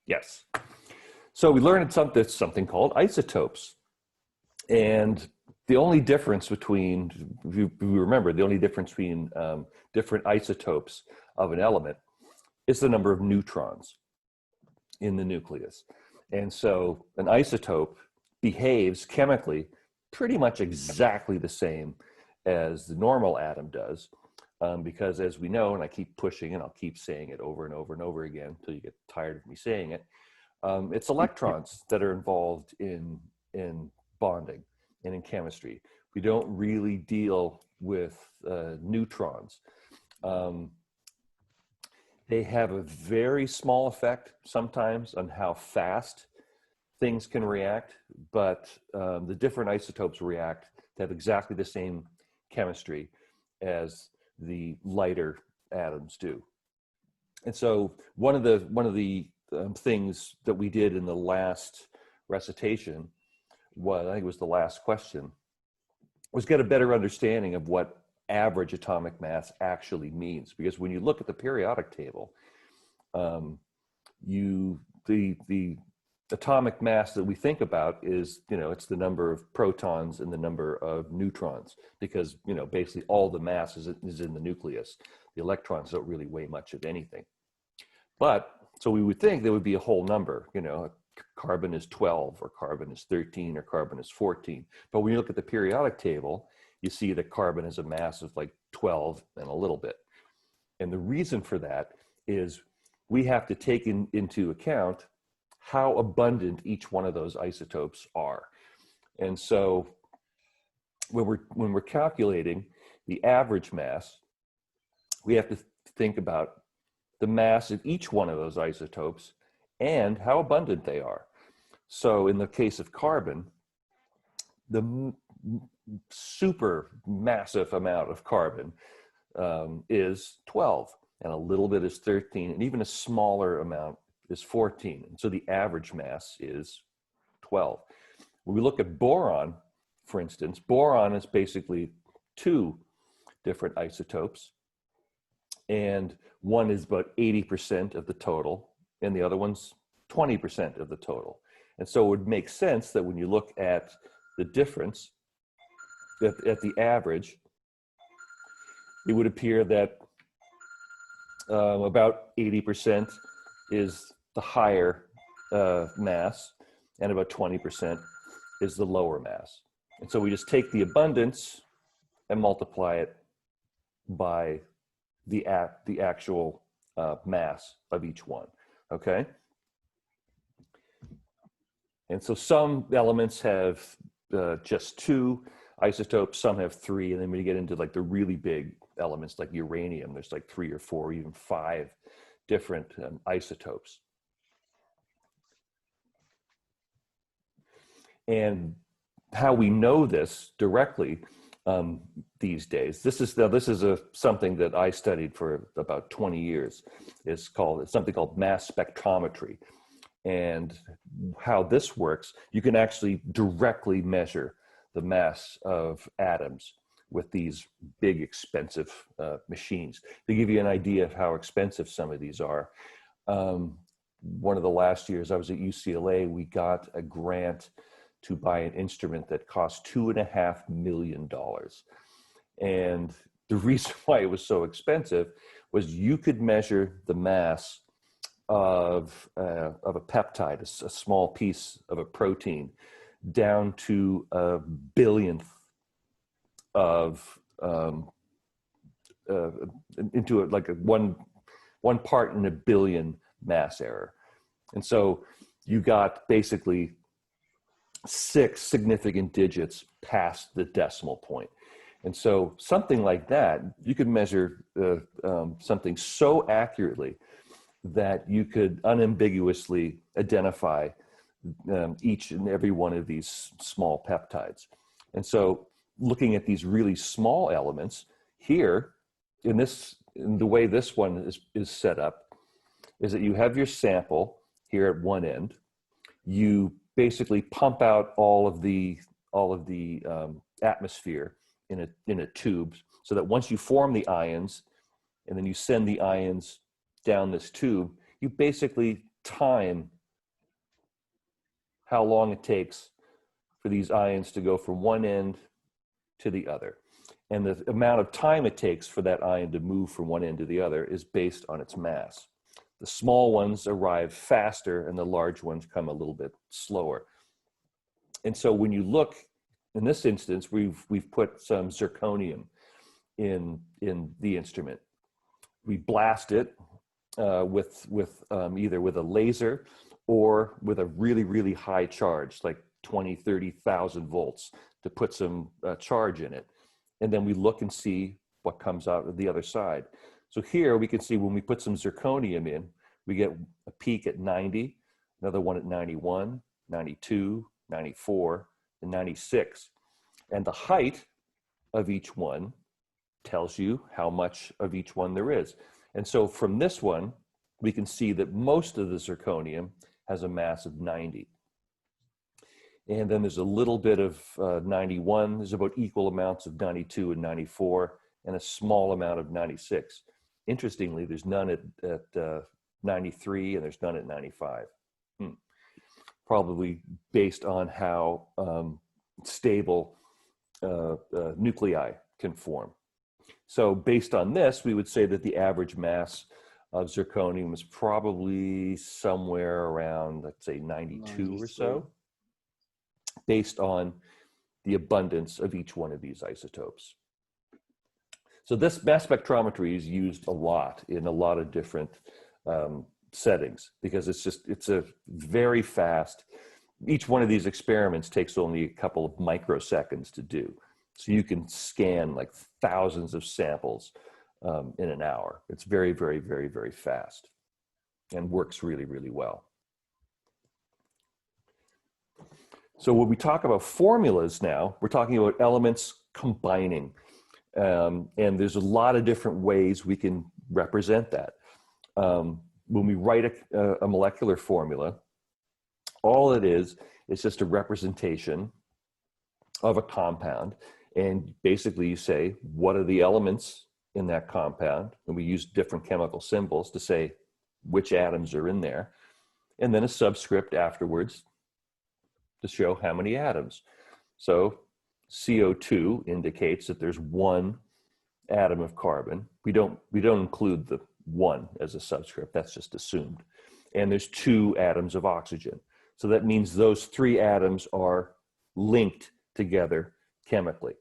Yes. So we learned something called isotopes. And the only difference between, if you remember, the only difference between different isotopes of an element is the number of neutrons in the nucleus. And so an isotope behaves chemically pretty much exactly the same as the normal atom does, because as we know, and I keep pushing and I'll keep saying it over and over and over again until you get tired of me saying it, it's electrons that are involved in bonding and in chemistry. We don't really deal with neutrons. They have a very small effect sometimes on how fast things can react, but the different isotopes react to have exactly the same chemistry as the lighter atoms do. And so one of the things that we did in the last recitation was, I think it was the last question, was get a better understanding of what average atomic mass actually means. Because when you look at the periodic table, the atomic mass that we think about is, it's the number of protons and the number of neutrons, because, basically all the mass is in the nucleus. The electrons don't really weigh much of anything. But, so we would think there would be a whole number, carbon is 12, or carbon is 13, or carbon is 14. But when you look at the periodic table, you see that carbon has a mass of like 12 and a little bit. And the reason for that is we have to take into account how abundant each one of those isotopes are. And so when we're calculating the average mass, we have to think about the mass of each one of those isotopes and how abundant they are. So in the case of carbon, the super massive amount of carbon is 12, and a little bit is 13, and even a smaller amount is 14. And so the average mass is 12. When we look at boron, for instance, boron is basically two different isotopes, and one is about 80% of the total, and the other one's 20% of the total. And so it would make sense that when you look at the difference, at the average, it would appear that about 80% is the higher mass, and about 20% is the lower mass. And so we just take the abundance and multiply it by the actual mass of each one, okay? And so some elements have just two isotopes, some have three, and then when you get into like the really big elements like uranium, there's like 3 or 4 or even 5 different isotopes. And how we know this directly these days, this is something that I studied for about 20 years. It's something called mass spectrometry. And how this works, you can actually directly measure the mass of atoms with these big, expensive machines. To give you an idea of how expensive some of these are, one of the last years I was at UCLA, we got a grant to buy an instrument that cost $2.5 million. And the reason why it was so expensive was you could measure the mass of a peptide, a small piece of a protein, down to a billionth of into like one part in a billion mass error. And so you got basically 6 significant digits past the decimal point. And so something like that, you could measure something so accurately that you could unambiguously identify each and every one of these small peptides. And so looking at these really small elements here, in the way this one is set up, is that you have your sample here at one end. You basically pump out all of the atmosphere in a tube, so that once you form the ions, and then you send the ions down this tube, you basically time, how long it takes for these ions to go from one end to the other. And the amount of time it takes for that ion to move from one end to the other is based on its mass. The small ones arrive faster and the large ones come a little bit slower. And so when you look, in this instance, we've put some zirconium in the instrument. We blast it either with a laser or with a really, really high charge, like 20, 30,000 volts, to put some charge in it. And then we look and see what comes out of the other side. So here we can see when we put some zirconium in, we get a peak at 90, another one at 91, 92, 94, and 96. And the height of each one tells you how much of each one there is. And so from this one, we can see that most of the zirconium has a mass of 90. And then there's a little bit of 91. There's about equal amounts of 92 and 94, and a small amount of 96. Interestingly, there's none at 93, and there's none at 95. Probably based on how stable nuclei can form. So based on this, we would say that the average mass of zirconium is probably somewhere around, let's say, 92 or so, based on the abundance of each one of these isotopes. So this mass spectrometry is used a lot in a lot of different settings, because it's a very fast, each one of these experiments takes only a couple of microseconds to do. So you can scan like thousands of samples in an hour. It's very, very, very, very fast and works really, really well. So when we talk about formulas now, we're talking about elements combining. And there's a lot of different ways we can represent that. When we write a molecular formula, all it is just a representation of a compound. And basically you say, what are the elements in that compound? And we use different chemical symbols to say which atoms are in there. And then a subscript afterwards to show how many atoms. So CO2 indicates that there's one atom of carbon. We don't include the one as a subscript, that's just assumed. And there's 2 atoms of oxygen. So that means those 3 atoms are linked together chemically.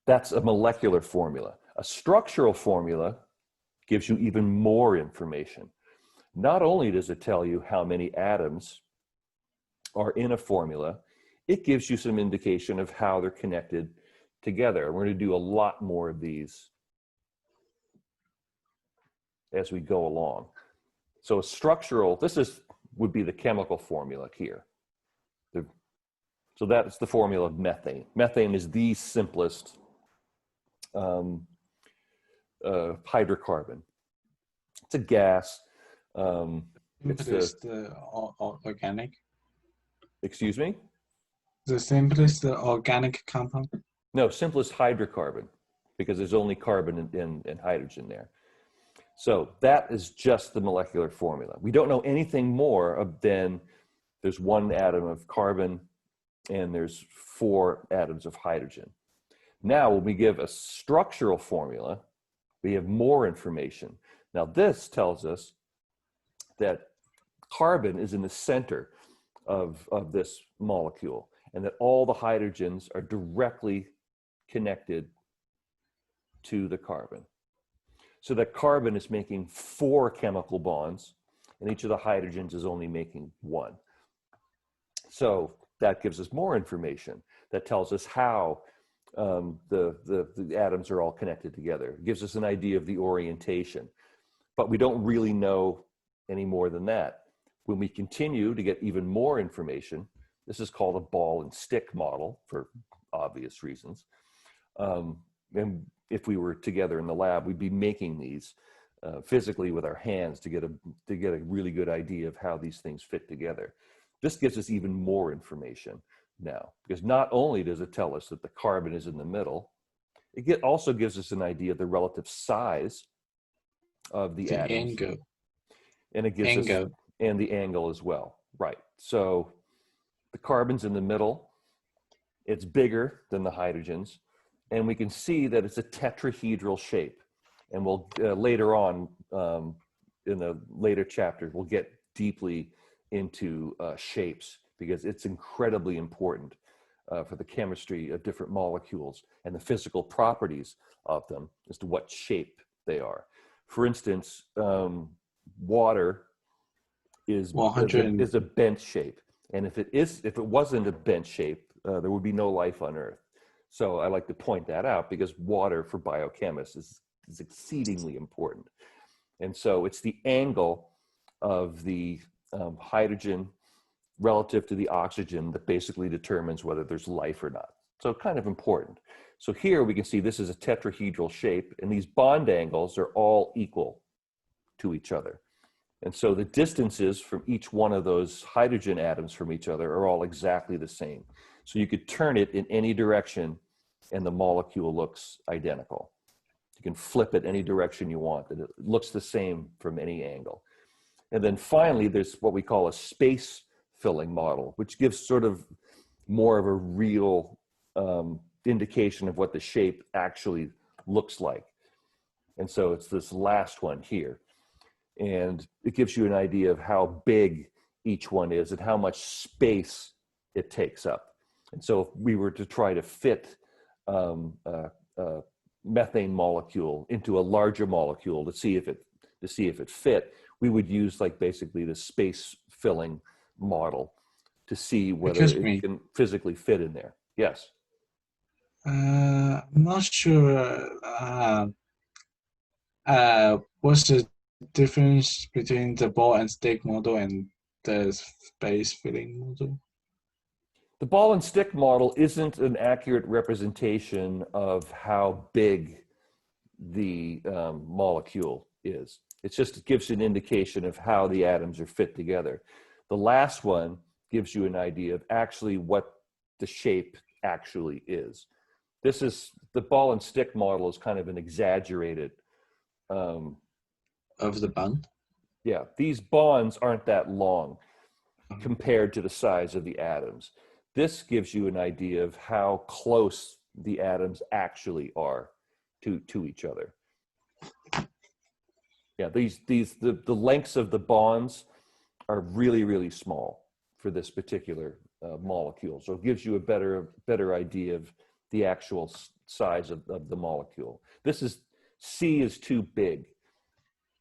That's a molecular formula. A structural formula gives you even more information. Not only does it tell you how many atoms are in a formula, it gives you some indication of how they're connected together. We're going to do a lot more of these as we go along. So a structural, would be the chemical formula here. So that's the formula of methane. Methane is the simplest hydrocarbon. It's a gas. Simplest organic. Excuse me? The simplest organic compound? No, simplest hydrocarbon, because there's only carbon and hydrogen there. So that is just the molecular formula. We don't know anything more than there's 1 atom of carbon and there's 4 atoms of hydrogen. Now, when we give a structural formula, we have more information. Now, this tells us that carbon is in the center of this molecule, and that all the hydrogens are directly connected to the carbon. So that carbon is making 4 chemical bonds, and each of the hydrogens is only making 1. So that gives us more information. That tells us how the atoms are all connected together. It gives us an idea of the orientation. But we don't really know any more than that. When we continue to get even more information, this is called a ball and stick model for obvious reasons. And if we were together in the lab, we'd be making these physically with our hands to get a really good idea of how these things fit together. This gives us even more information now, because not only does it tell us that the carbon is in the middle, it also gives us an idea of the relative size of the atoms. Angle. and it gives us, Angle. and the angle as well. Right. So the carbon's in the middle. It's bigger than the hydrogens, and we can see that it's a tetrahedral shape. And we'll later on in the later chapters, we'll get deeply into shapes because it's incredibly important for the chemistry of different molecules and the physical properties of them as to what shape they are. For instance, water is 100. a bent shape, and if it wasn't a bent shape, there would be no life on Earth. So I like to point that out because water for biochemists is exceedingly important. And so it's the angle of the hydrogen relative to the oxygen that basically determines whether there's life or not. So kind of important. So here we can see this is a tetrahedral shape, and these bond angles are all equal to each other. And so the distances from each one of those hydrogen atoms from each other are all exactly the same. So you could turn it in any direction and the molecule looks identical. You can flip it any direction you want, and it looks the same from any angle. And then finally, there's what we call a space filling model, which gives sort of more of a real indication of what the shape actually looks like. And so it's this last one here. And it gives you an idea of how big each one is and how much space it takes up. And so if we were to try to fit a methane molecule into a larger molecule to see if it fit, we would use like basically the space filling model to see whether it can physically fit in there. Yes. I'm not sure. What's the difference between the ball and stick model and the space filling model? The ball and stick model isn't an accurate representation of how big the molecule is. It just gives you an indication of how the atoms are fit together. The last one gives you an idea of actually what the shape actually is. This is the ball and stick model is kind of an exaggerated Of the bond? Yeah, these bonds aren't that long compared to the size of the atoms. This gives you an idea of how close the atoms actually are to each other. Yeah, the lengths of the bonds are really, really small for this particular molecule. So it gives you a better idea of the actual size of the molecule. C is too big.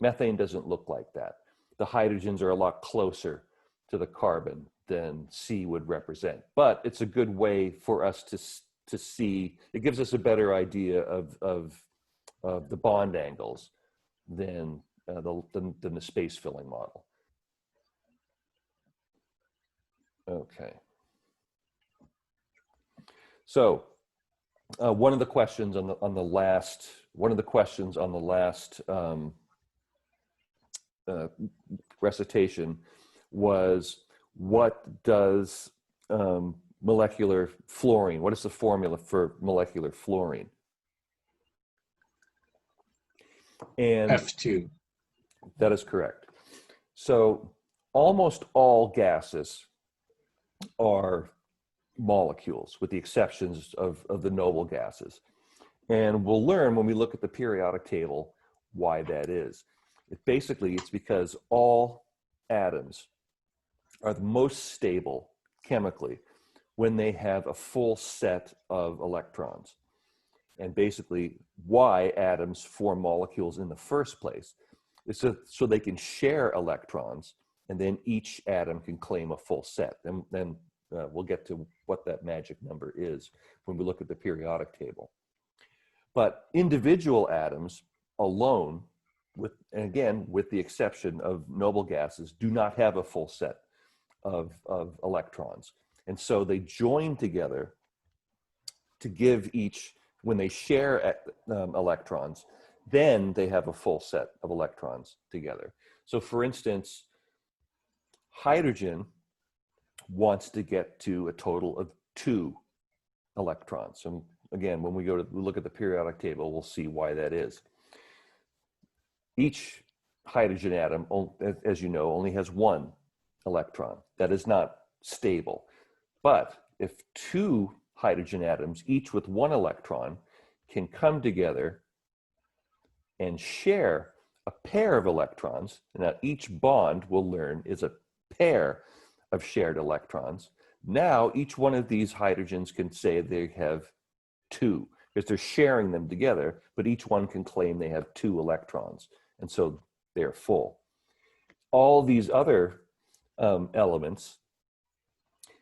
Methane doesn't look like that. The hydrogens are a lot closer to the carbon than C would represent. But it's a good way for us to see, it gives us a better idea of the bond angles than the space filling model. Okay. So one of the questions on the last recitation was, what does molecular fluorine, what is the formula for molecular fluorine? And F2. That is correct. So almost all gases are molecules, with the exceptions of the noble gases. And we'll learn when we look at the periodic table why that is. It's because all atoms are the most stable chemically when they have a full set of electrons. And basically why atoms form molecules in the first place is so they can share electrons, and then each atom can claim a full set. And then we'll get to what that magic number is when we look at the periodic table. But individual atoms alone, with the exception of noble gases, do not have a full set of electrons. And so they join together to give each, when they share electrons, then they have a full set of electrons together. So for instance, hydrogen wants to get to a total of 2 electrons. And again, when we look at the periodic table, we'll see why that is. Each hydrogen atom, as you know, only has one electron. That is not stable. But if two hydrogen atoms, each with one electron, can come together and share a pair of electrons, now each bond, we'll learn, is a pair of shared electrons. Now each one of these hydrogens can say they have two, because they're sharing them together, but each one can claim they have two electrons, and so they're full. All these other elements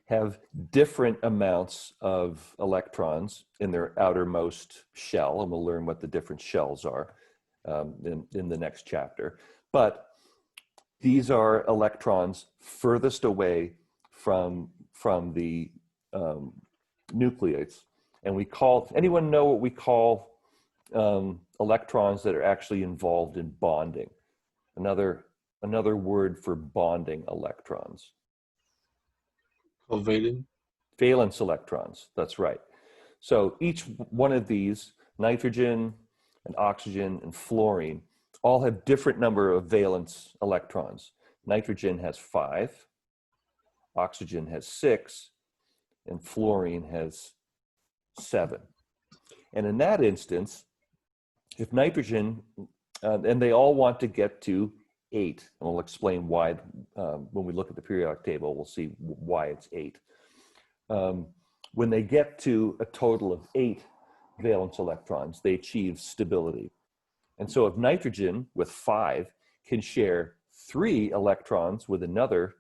have different amounts of electrons in their outermost shell, and we'll learn what the different shells are in the next chapter. But these are electrons furthest away from the nucleus. And we call, anyone know what we call electrons that are actually involved in bonding? Another word for bonding electrons. Covalent. Valence electrons, that's right. So each one of these, nitrogen and oxygen and fluorine, all have different number of valence electrons. Nitrogen has 5, oxygen has 6, and fluorine has 7. And in that instance, if nitrogen, and they all want to get to 8, and we'll explain why, when we look at the periodic table, we'll see why it's 8. When they get to a total of 8 valence electrons, they achieve stability. And so if nitrogen with 5 can share 3 electrons with another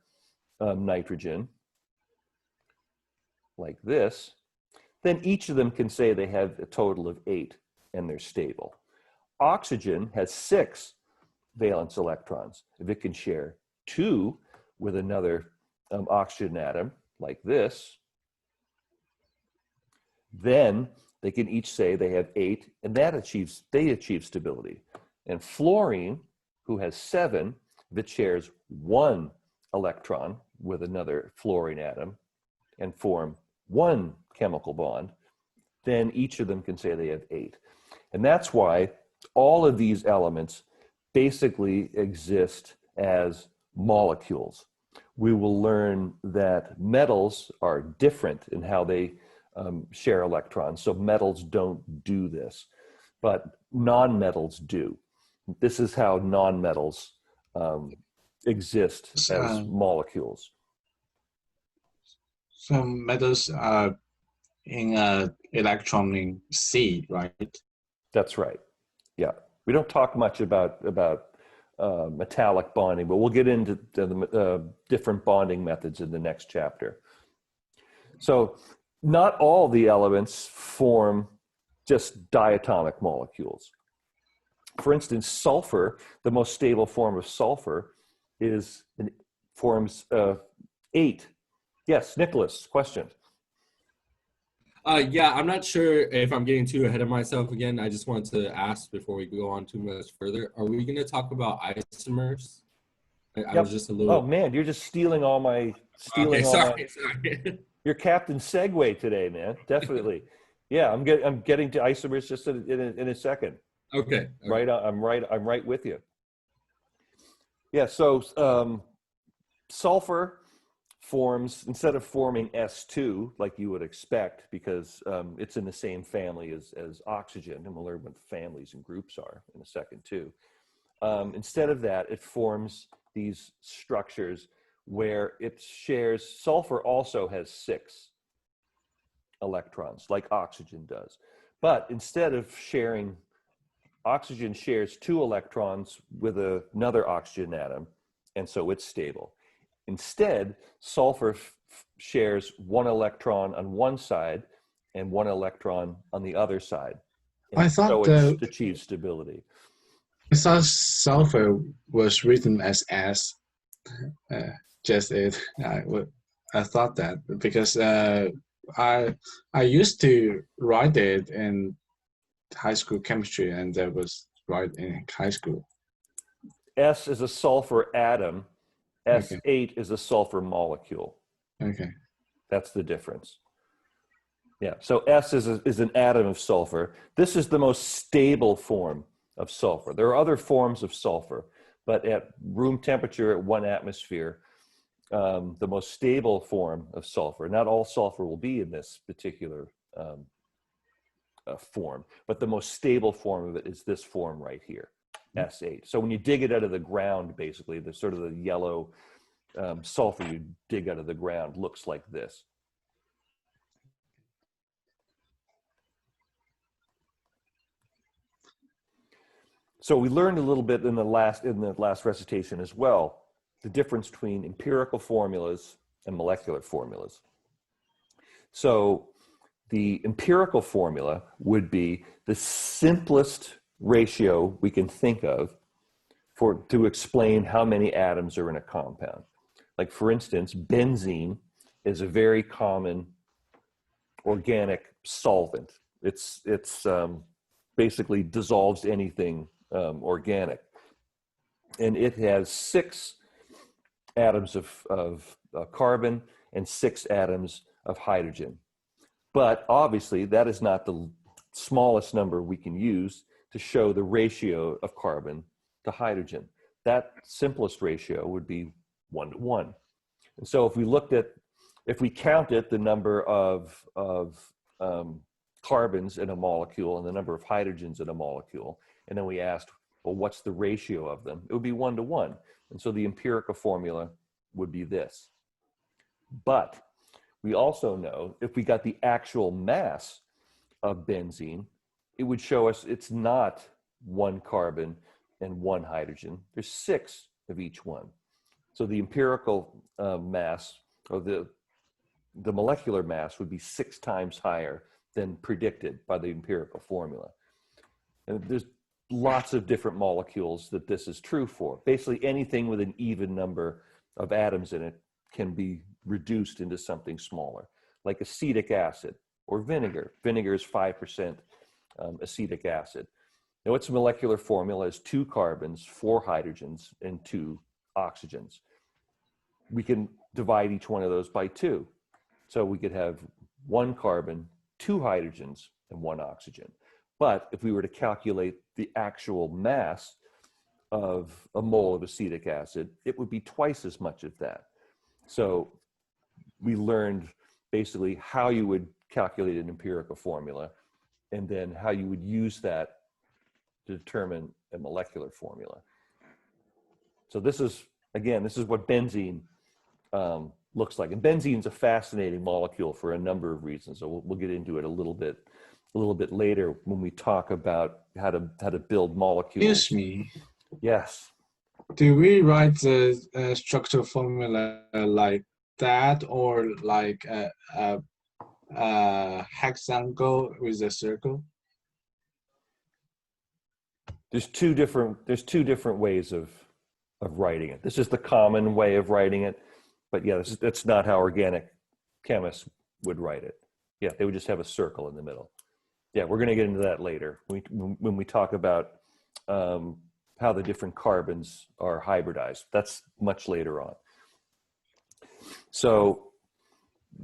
nitrogen, like this, then each of them can say they have a total of 8 and they're stable. Oxygen has 6 valence electrons. If it can share 2 with another oxygen atom, like this, then they can each say they have 8, and they achieve stability. And fluorine, who has 7, if it shares 1 electron with another fluorine atom and form 1 chemical bond, then each of them can say they have 8. And that's why all of these elements basically exist as molecules. We will learn that metals are different in how they share electrons. So metals don't do this, but non-metals do. This is how non-metals exist as molecules. Some metals are in electron C, right? That's right. Yeah, we don't talk much about metallic bonding, but we'll get into the different bonding methods in the next chapter. So not all the elements form just diatomic molecules. For instance, sulfur, the most stable form of sulfur, forms 8. Yes, Nicholas, question. Yeah, I'm not sure if I'm getting too ahead of myself again. I just wanted to ask before we go on too much further. Are we going to talk about isomers? I was just a little. Oh man, you're just stealing all my. Sorry. You're Captain Segway today, man. Definitely. Yeah, I'm getting to isomers just in a second. Okay. Right. I'm right with you. Yeah. So sulfur forms, instead of forming S2 like you would expect, because it's in the same family as oxygen, and we'll learn what families and groups are in a second too. Instead of that, it forms these structures where it shares, sulfur also has 6 electrons like oxygen does. But instead of sharing, oxygen shares 2 electrons with another oxygen atom, and so it's stable. Instead, sulfur shares 1 electron on one side and 1 electron on the other side. And I thought it achieves stability. I thought sulfur was written as S. Just it. I thought that because I used to write it in high school chemistry, and that was right in high school. S is a sulfur atom. S8 Okay. is a sulfur molecule. Okay. That's the difference. Yeah. So S is an atom of sulfur. This is the most stable form of sulfur. There are other forms of sulfur, But at room temperature at 1 atmosphere, the most stable form of sulfur, not all sulfur will be in this particular form, but the most stable form of it is this form right here, S8. So when you dig it out of the ground, basically, the sort of the yellow sulfur you dig out of the ground looks like this. So we learned a little bit in the last recitation as well, the difference between empirical formulas and molecular formulas. So the empirical formula would be the simplest ratio we can think of to explain how many atoms are in a compound. Like for instance, benzene is a very common organic solvent. It's basically dissolves anything organic. And it has 6 atoms of carbon and 6 atoms of hydrogen. But obviously that is not the smallest number we can use to show the ratio of carbon to hydrogen. That simplest ratio would be 1:1. And so if we counted the number of carbons in a molecule and the number of hydrogens in a molecule, and then we asked, well, what's the ratio of them? It would be 1:1. And so the empirical formula would be this. But we also know if we got the actual mass of benzene, it would show us it's not 1 carbon and 1 hydrogen. There's 6 of each one. So the empirical mass, or the molecular mass, would be 6 times higher than predicted by the empirical formula. And there's lots of different molecules that this is true for. Basically anything with an even number of atoms in it can be reduced into something smaller, like acetic acid or vinegar. Vinegar is 5% acetic acid. Now its molecular formula is 2 carbons, 4 hydrogens, and 2 oxygens. We can divide each one of those by 2. So we could have 1 carbon, 2 hydrogens, and 1 oxygen. But if we were to calculate the actual mass of a mole of acetic acid, it would be twice as much of that. So we learned basically how you would calculate an empirical formula and then how you would use that to determine a molecular formula. So this is what benzene looks like. And benzene is a fascinating molecule for a number of reasons. So we'll get into it a little bit later when we talk about how to build molecules. Excuse me. Yes. Do we write the structural formula like that, or like a hexagon with a circle? There's two different ways of writing it. This is the common way of writing it, but yeah, that's not how organic chemists would write it. Yeah, they would just have a circle in the middle. Yeah, we're going to get into that later when we talk about how the different carbons are hybridized. That's much later on. So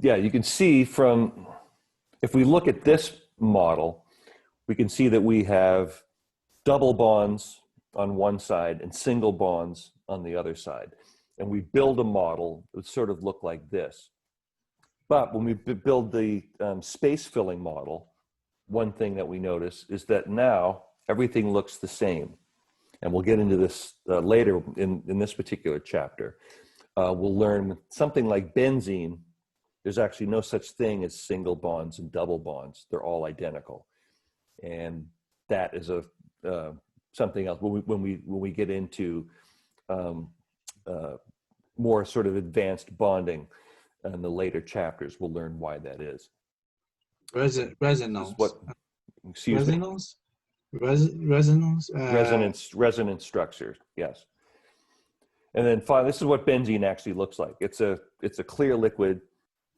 yeah, you can see if we look at this model, we can see that we have double bonds on one side and single bonds on the other side. And we build a model that would sort of look like this. But when we build the space filling model, one thing that we notice is that now everything looks the same. And we'll get into this later in this particular chapter. We'll learn something like benzene. There's actually no such thing as single bonds and double bonds. They're all identical. And that is something else when we get into more sort of advanced bonding in the later chapters, we'll learn why that is. Resonance. Excuse resonance? Resonance? Resonance structure, yes. And then finally, this is what benzene actually looks like. It's a clear liquid.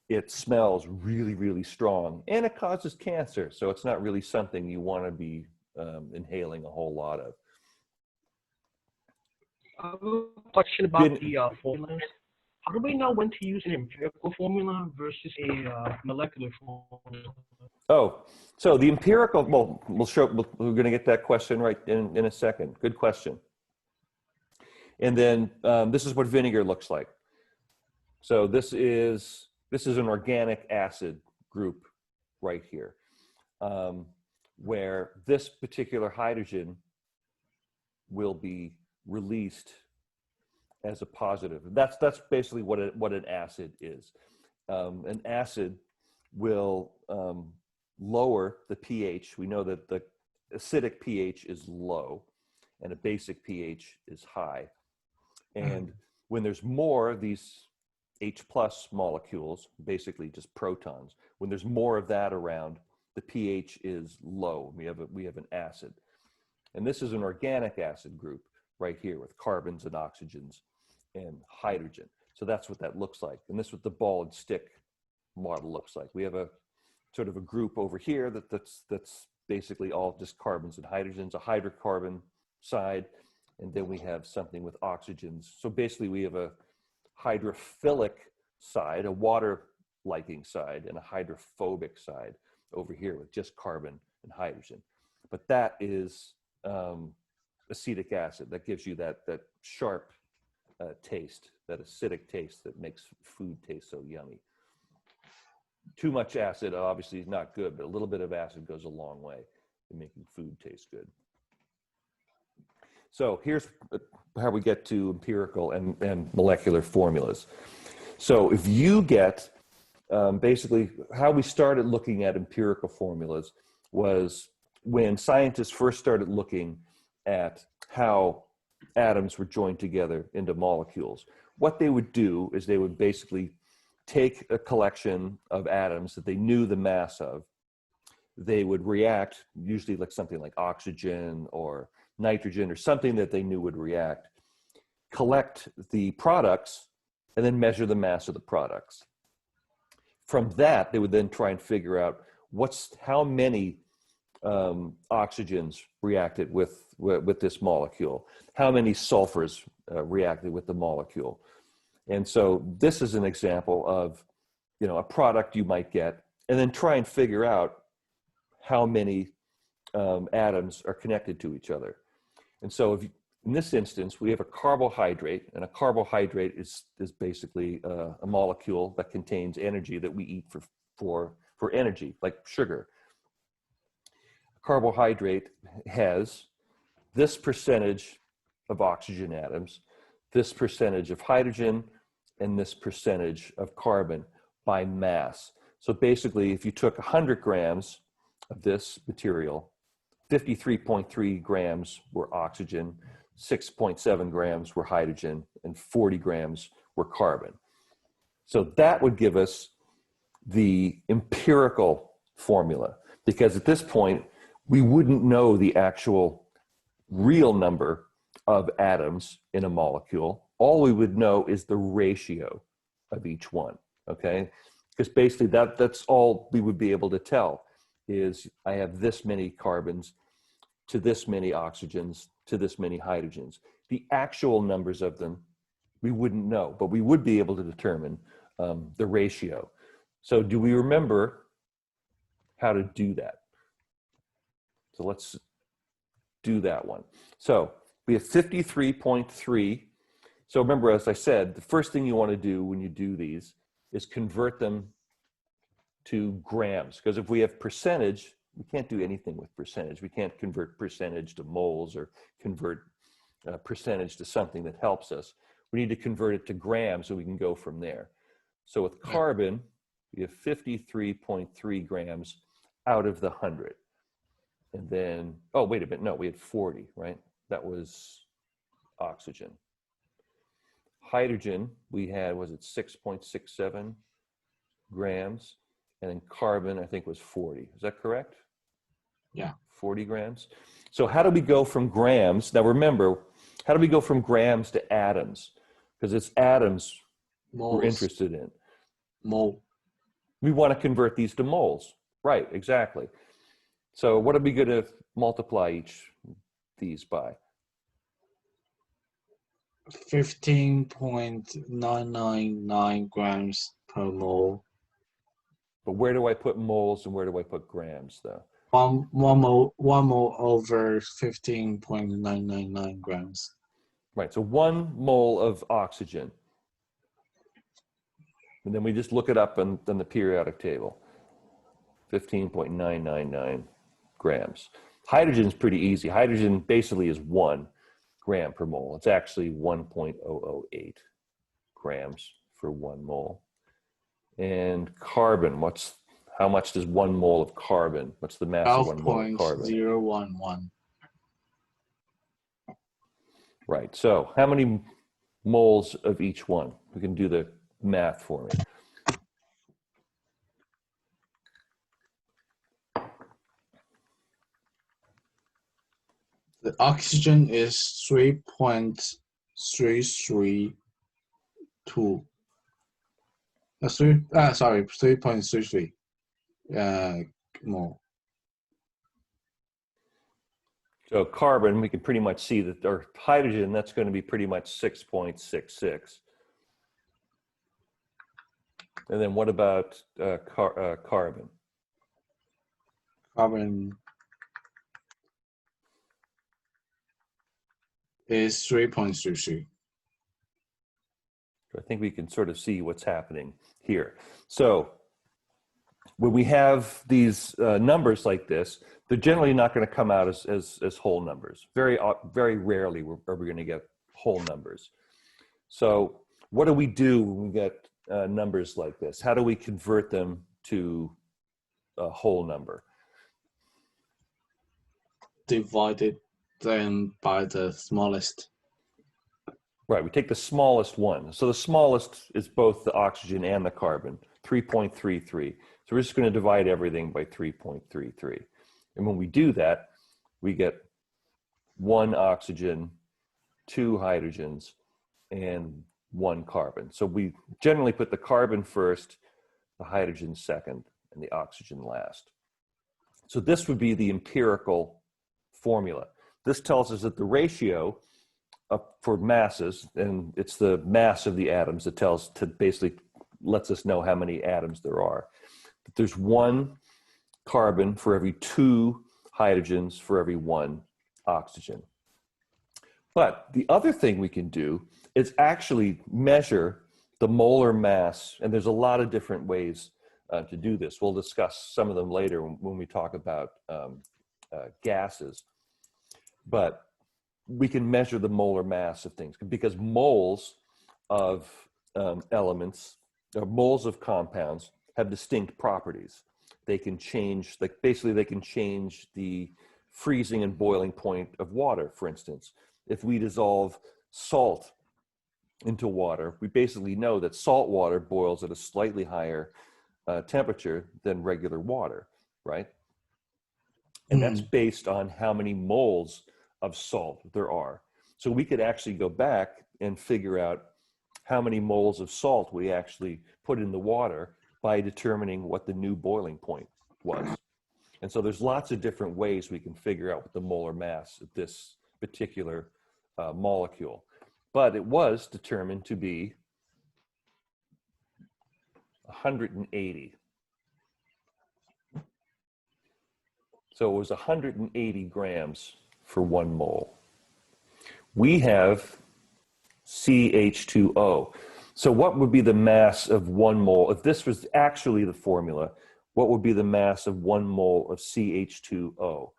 It smells really, really strong, and it causes cancer. So it's not really something you want to be inhaling a whole lot of. I have a question about the formulas. How do we know when to use an empirical formula versus a molecular formula? Oh, so the empirical, well, we're going to get that question right in a second. Good question. And then this is what vinegar looks like. So this is an organic acid group right here, where this particular hydrogen will be released as a positive. That's basically what an acid is. An acid will lower the pH. We know that the acidic pH is low and a basic pH is high. And when there's more of these H plus molecules, basically just protons, when there's more of that around, the pH is low. We have an acid. And this is an organic acid group right here with carbons and oxygens and hydrogen. So that's what that looks like. And this is what the ball and stick model looks like. We have a sort of a group over here that's basically all just carbons and hydrogens, a hydrocarbon side, and then we have something with oxygens. So basically we have a hydrophilic side, a water liking side, and a hydrophobic side over here with just carbon and hydrogen. But that is acetic acid. That gives you that sharp taste, that acidic taste that makes food taste so yummy. Too much acid obviously is not good, but a little bit of acid goes a long way in making food taste good. So here's how we get to empirical and molecular formulas. So if you get, basically how we started looking at empirical formulas was when scientists first started looking at how atoms were joined together into molecules. What they would do is they would basically take a collection of atoms that they knew the mass of. They would react, usually like something like oxygen or nitrogen or something that they knew would react, collect the products, and then measure the mass of the products. From that, they would then try and figure out how many oxygens reacted with this molecule, how many sulfurs reacted with the molecule. And so this is an example of, a product you might get, and then try and figure out how many atoms are connected to each other. And so in this instance, we have a carbohydrate, and a carbohydrate is basically a molecule that contains energy that we eat for energy, like sugar. Carbohydrate has this percentage of oxygen atoms, this percentage of hydrogen, and this percentage of carbon by mass. So basically, if you took 100 grams of this material, 53.3 grams were oxygen, 6.7 grams were hydrogen, and 40 grams were carbon. So that would give us the empirical formula, because at this point, we wouldn't know the actual real number of atoms in a molecule. All we would know is the ratio of each one, okay? Because basically that's all we would be able to tell is I have this many carbons to this many oxygens to this many hydrogens. The actual numbers of them, we wouldn't know, but we would be able to determine the ratio. So do we remember how to do that? So let's do that one. So we have 53.3. So remember, as I said, the first thing you want to do when you do these is convert them to grams. Because if we have percentage, we can't do anything with percentage. We can't convert percentage to moles or convert percentage to something that helps us. We need to convert it to grams so we can go from there. So with carbon, we have 53.3 grams out of the 100. And then, oh, wait a minute, no, we had 40, right? That was oxygen. Hydrogen, we had, was it 6.67 grams? And then carbon, I think, was 40. Is that correct? Yeah. 40 grams. So how do we go from grams? Now remember, how do we go from grams to atoms? Because it's atoms Moles. we're interested in. Mole. We want to convert these to moles. Right, exactly. So what are we going to multiply these by? 15.999 grams per mole. But where do I put moles and where do I put grams, though? One mole over 15.999 grams. Right, so 1 mole of oxygen. And then we just look it up on the periodic table. 15.999 grams. Hydrogen is pretty easy. Hydrogen basically is 1 gram per mole. It's actually 1.008 grams for 1 mole. And carbon, how much does 1 mole of carbon? What's the mass of 1 mole of carbon? 12.011. Right, so how many moles of each one? We can do the math for me. The oxygen is 3.332. 3.33 mole. So carbon, we can pretty much see that, or hydrogen, that's going to be pretty much 6.66. And then what about carbon? Carbon is 3.33. I think we can sort of see what's happening here. So when we have these numbers like this, they're generally not going to come out as whole numbers. Very rarely are we going to get whole numbers. So what do we do when we get numbers like this? How do we convert them to a whole number? Divided then by the smallest. Right, we take the smallest one. So the smallest is both the oxygen and the carbon, 3.33. So we're just going to divide everything by 3.33. And when we do that, we get 1 oxygen, 2 hydrogens, and 1 carbon. So we generally put the carbon first, the hydrogen second, and the oxygen last. So this would be the empirical formula. This tells us that the ratio for masses, and it's the mass of the atoms that basically lets us know how many atoms there are. But there's 1 carbon for every 2 hydrogens for every 1 oxygen. But the other thing we can do is actually measure the molar mass, and there's a lot of different ways to do this. We'll discuss some of them later when we talk about gases. But we can measure the molar mass of things because moles of elements, or moles of compounds, have distinct properties. They can change, basically they can change the freezing and boiling point of water, for instance. If we dissolve salt into water, we basically know that salt water boils at a slightly higher temperature than regular water, right? And that's based on how many moles of salt there are. So we could actually go back and figure out how many moles of salt we actually put in the water by determining what the new boiling point was. And so there's lots of different ways we can figure out what the molar mass of this particular molecule. But it was determined to be 180. So it was 180 grams for 1 mole. We have CH2O. So what would be the mass of 1 mole? If this was actually the formula, what would be the mass of 1 mole of CH2O?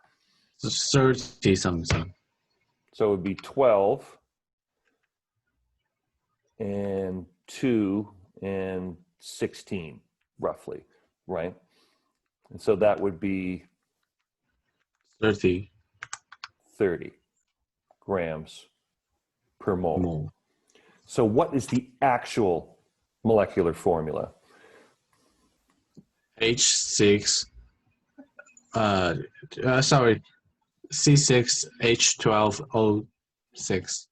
30 something. So it would be 12 and 2 and 16, roughly, right? And so that would be 30 grams per mole. So what is the actual molecular formula? C6 C6H12O6.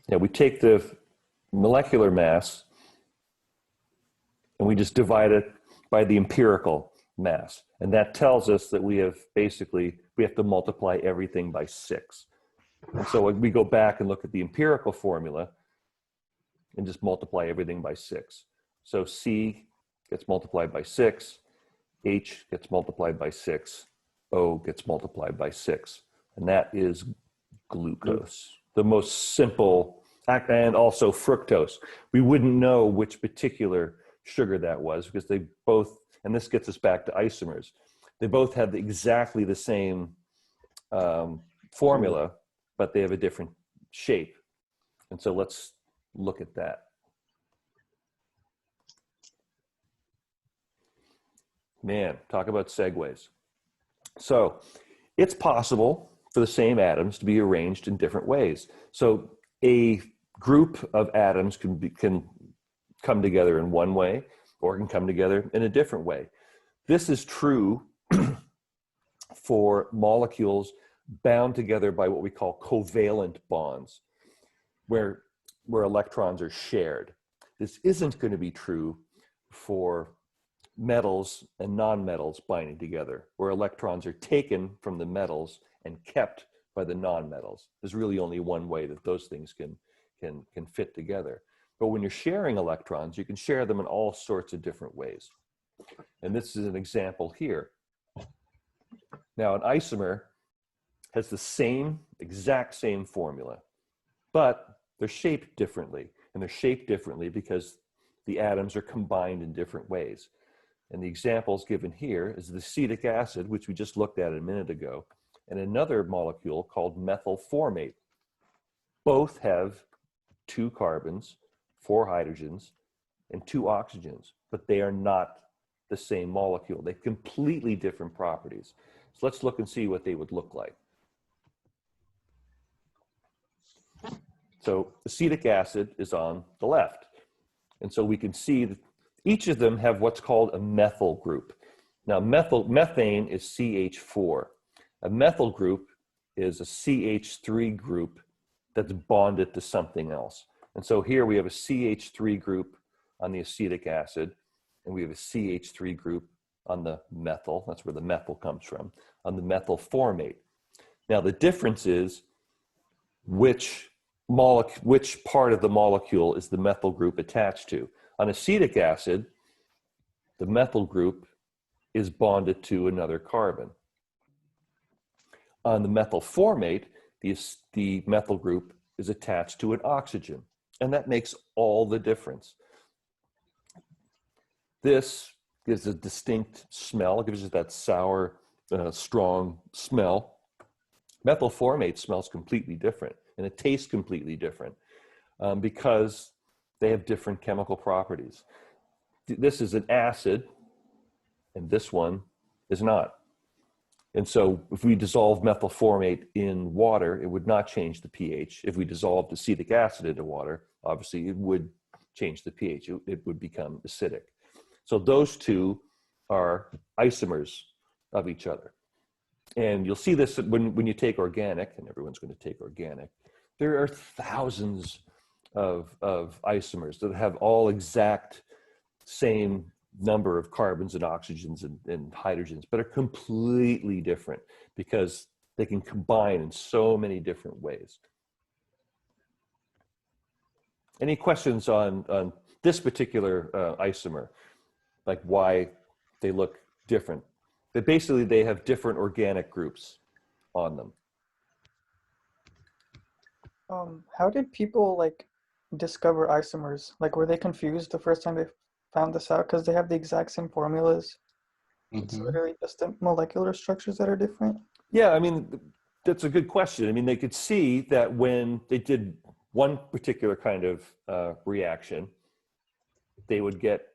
Yeah, we take the molecular mass and we just divide it by the empirical mass. And that tells us that we have to multiply everything by 6. And so we go back and look at the empirical formula and just multiply everything by 6. So C gets multiplied by 6, H gets multiplied by 6, O gets multiplied by 6. And that is glucose, the most simple and also fructose. We wouldn't know which particular sugar that was because they both, and this gets us back to isomers, they both have exactly the same formula, but they have a different shape. And so let's look at that. Man, talk about segues. So it's possible for the same atoms to be arranged in different ways. So a group of atoms can come together in one way or can come together in a different way. This is true for molecules bound together by what we call covalent bonds, where electrons are shared. This isn't going to be true for metals and nonmetals binding together, where electrons are taken from the metals and kept by the nonmetals. There's really only one way that those things can fit together. But when you're sharing electrons, you can share them in all sorts of different ways. And this is an example here. Now, an isomer has the exact same formula, but they're shaped differently. And they're shaped differently because the atoms are combined in different ways. And the examples given here is the acetic acid, which we just looked at a minute ago, and another molecule called methyl formate. Both have 2 carbons, 4 hydrogens, and 2 oxygens, but they are not the same molecule. They have completely different properties. So let's look and see what they would look like. So acetic acid is on the left. And so we can see that each of them have what's called a methyl group. Now methane is CH4. A methyl group is a CH3 group that's bonded to something else. And so here we have a CH3 group on the acetic acid, and we have a CH3 group on the methyl, that's where the methyl comes from, on the methyl formate. Now the difference is which part of the molecule is the methyl group attached to. On acetic acid, the methyl group is bonded to another carbon. On the methyl formate, the methyl group is attached to an oxygen, and that makes all the difference. This gives a distinct smell. It gives you that sour, strong smell. Methyl formate smells completely different, and it tastes completely different because they have different chemical properties. This is an acid, and this one is not. And so if we dissolve methyl formate in water, it would not change the pH. If we dissolved acetic acid into water, obviously it would change the pH. It would become acidic. So those two are isomers of each other. And you'll see this when you take organic, and everyone's going to take organic. There are thousands of isomers that have all exact same number of carbons and oxygens and hydrogens, but are completely different because they can combine in so many different ways. Any questions on this particular isomer, like why they look different? They have different organic groups on them. How did people like discover isomers? Like, were they confused the first time they found this out because they have the exact same formulas? It's literally just the molecular structures that are different. Yeah, I mean, that's a good question. I mean, they could see that when they did one particular kind of reaction, they would get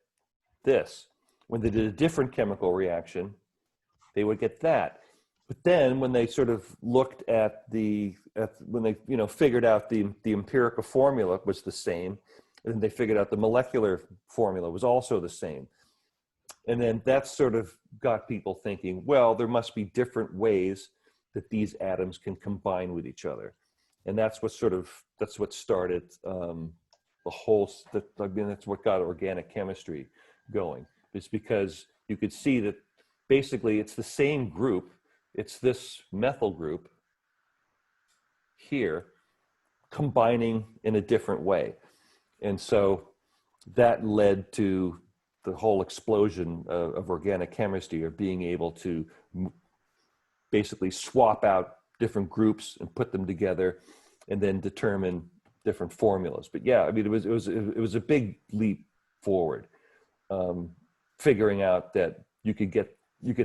this. When they did a different chemical reaction, they would get that. But then when they sort of looked at when they figured out the empirical formula was the same, and they figured out the molecular formula was also the same. And then that sort of got people thinking, well, there must be different ways that these atoms can combine with each other. And that's what started that's what got organic chemistry going. It's because you could see that basically it's the same group. It's this methyl group here combining in a different way. And so that led to the whole explosion of organic chemistry, or being able to basically swap out different groups and put them together and then determine different formulas. But yeah, I mean, it was a big leap forward, figuring out that you could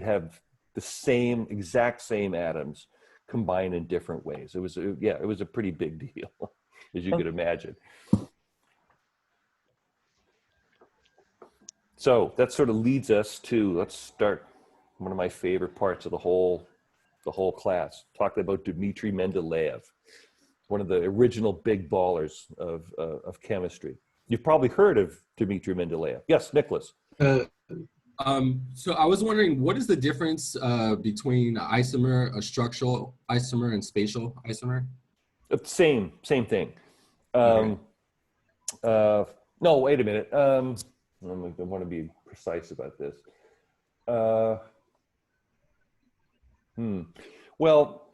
have the exact same atoms combined in different ways. It was a pretty big deal, as you could imagine. So that sort of leads us to, let's start one of my favorite parts of the whole class, talking about Dmitry Mendeleev, one of the original big ballers of chemistry. You've probably heard of Dmitry Mendeleev. Yes, Nicholas. So I was wondering, what is the difference between isomer, a structural isomer, and spatial isomer? Same thing. Okay. No, wait a minute. I want to be precise about this. Well,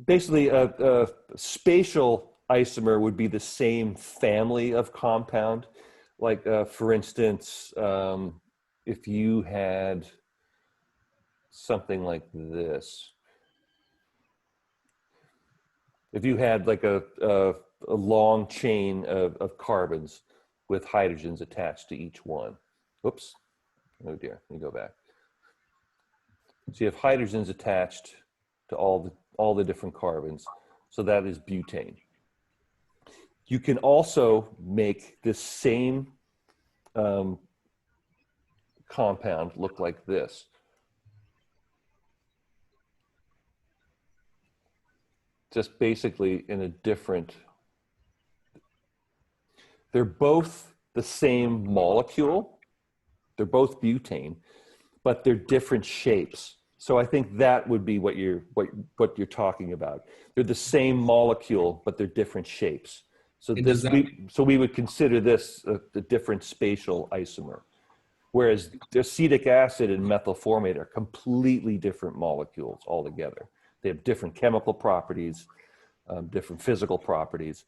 basically, a spatial isomer would be the same family of compound. Like, for instance, if you had something like this, if you had like a long chain of carbons with hydrogens attached to each one. Whoops. Oh dear, let me go back. So you have hydrogens attached to all the different carbons. So that is butane. You can also make this same compound look like this. Just basically in a different, they're both the same molecule. They're both butane, but they're different shapes. So I think that would be what you're talking about. They're the same molecule, but they're different shapes. So we would consider this a different spatial isomer. Whereas acetic acid and methylformate are completely different molecules altogether. They have different chemical properties, different physical properties.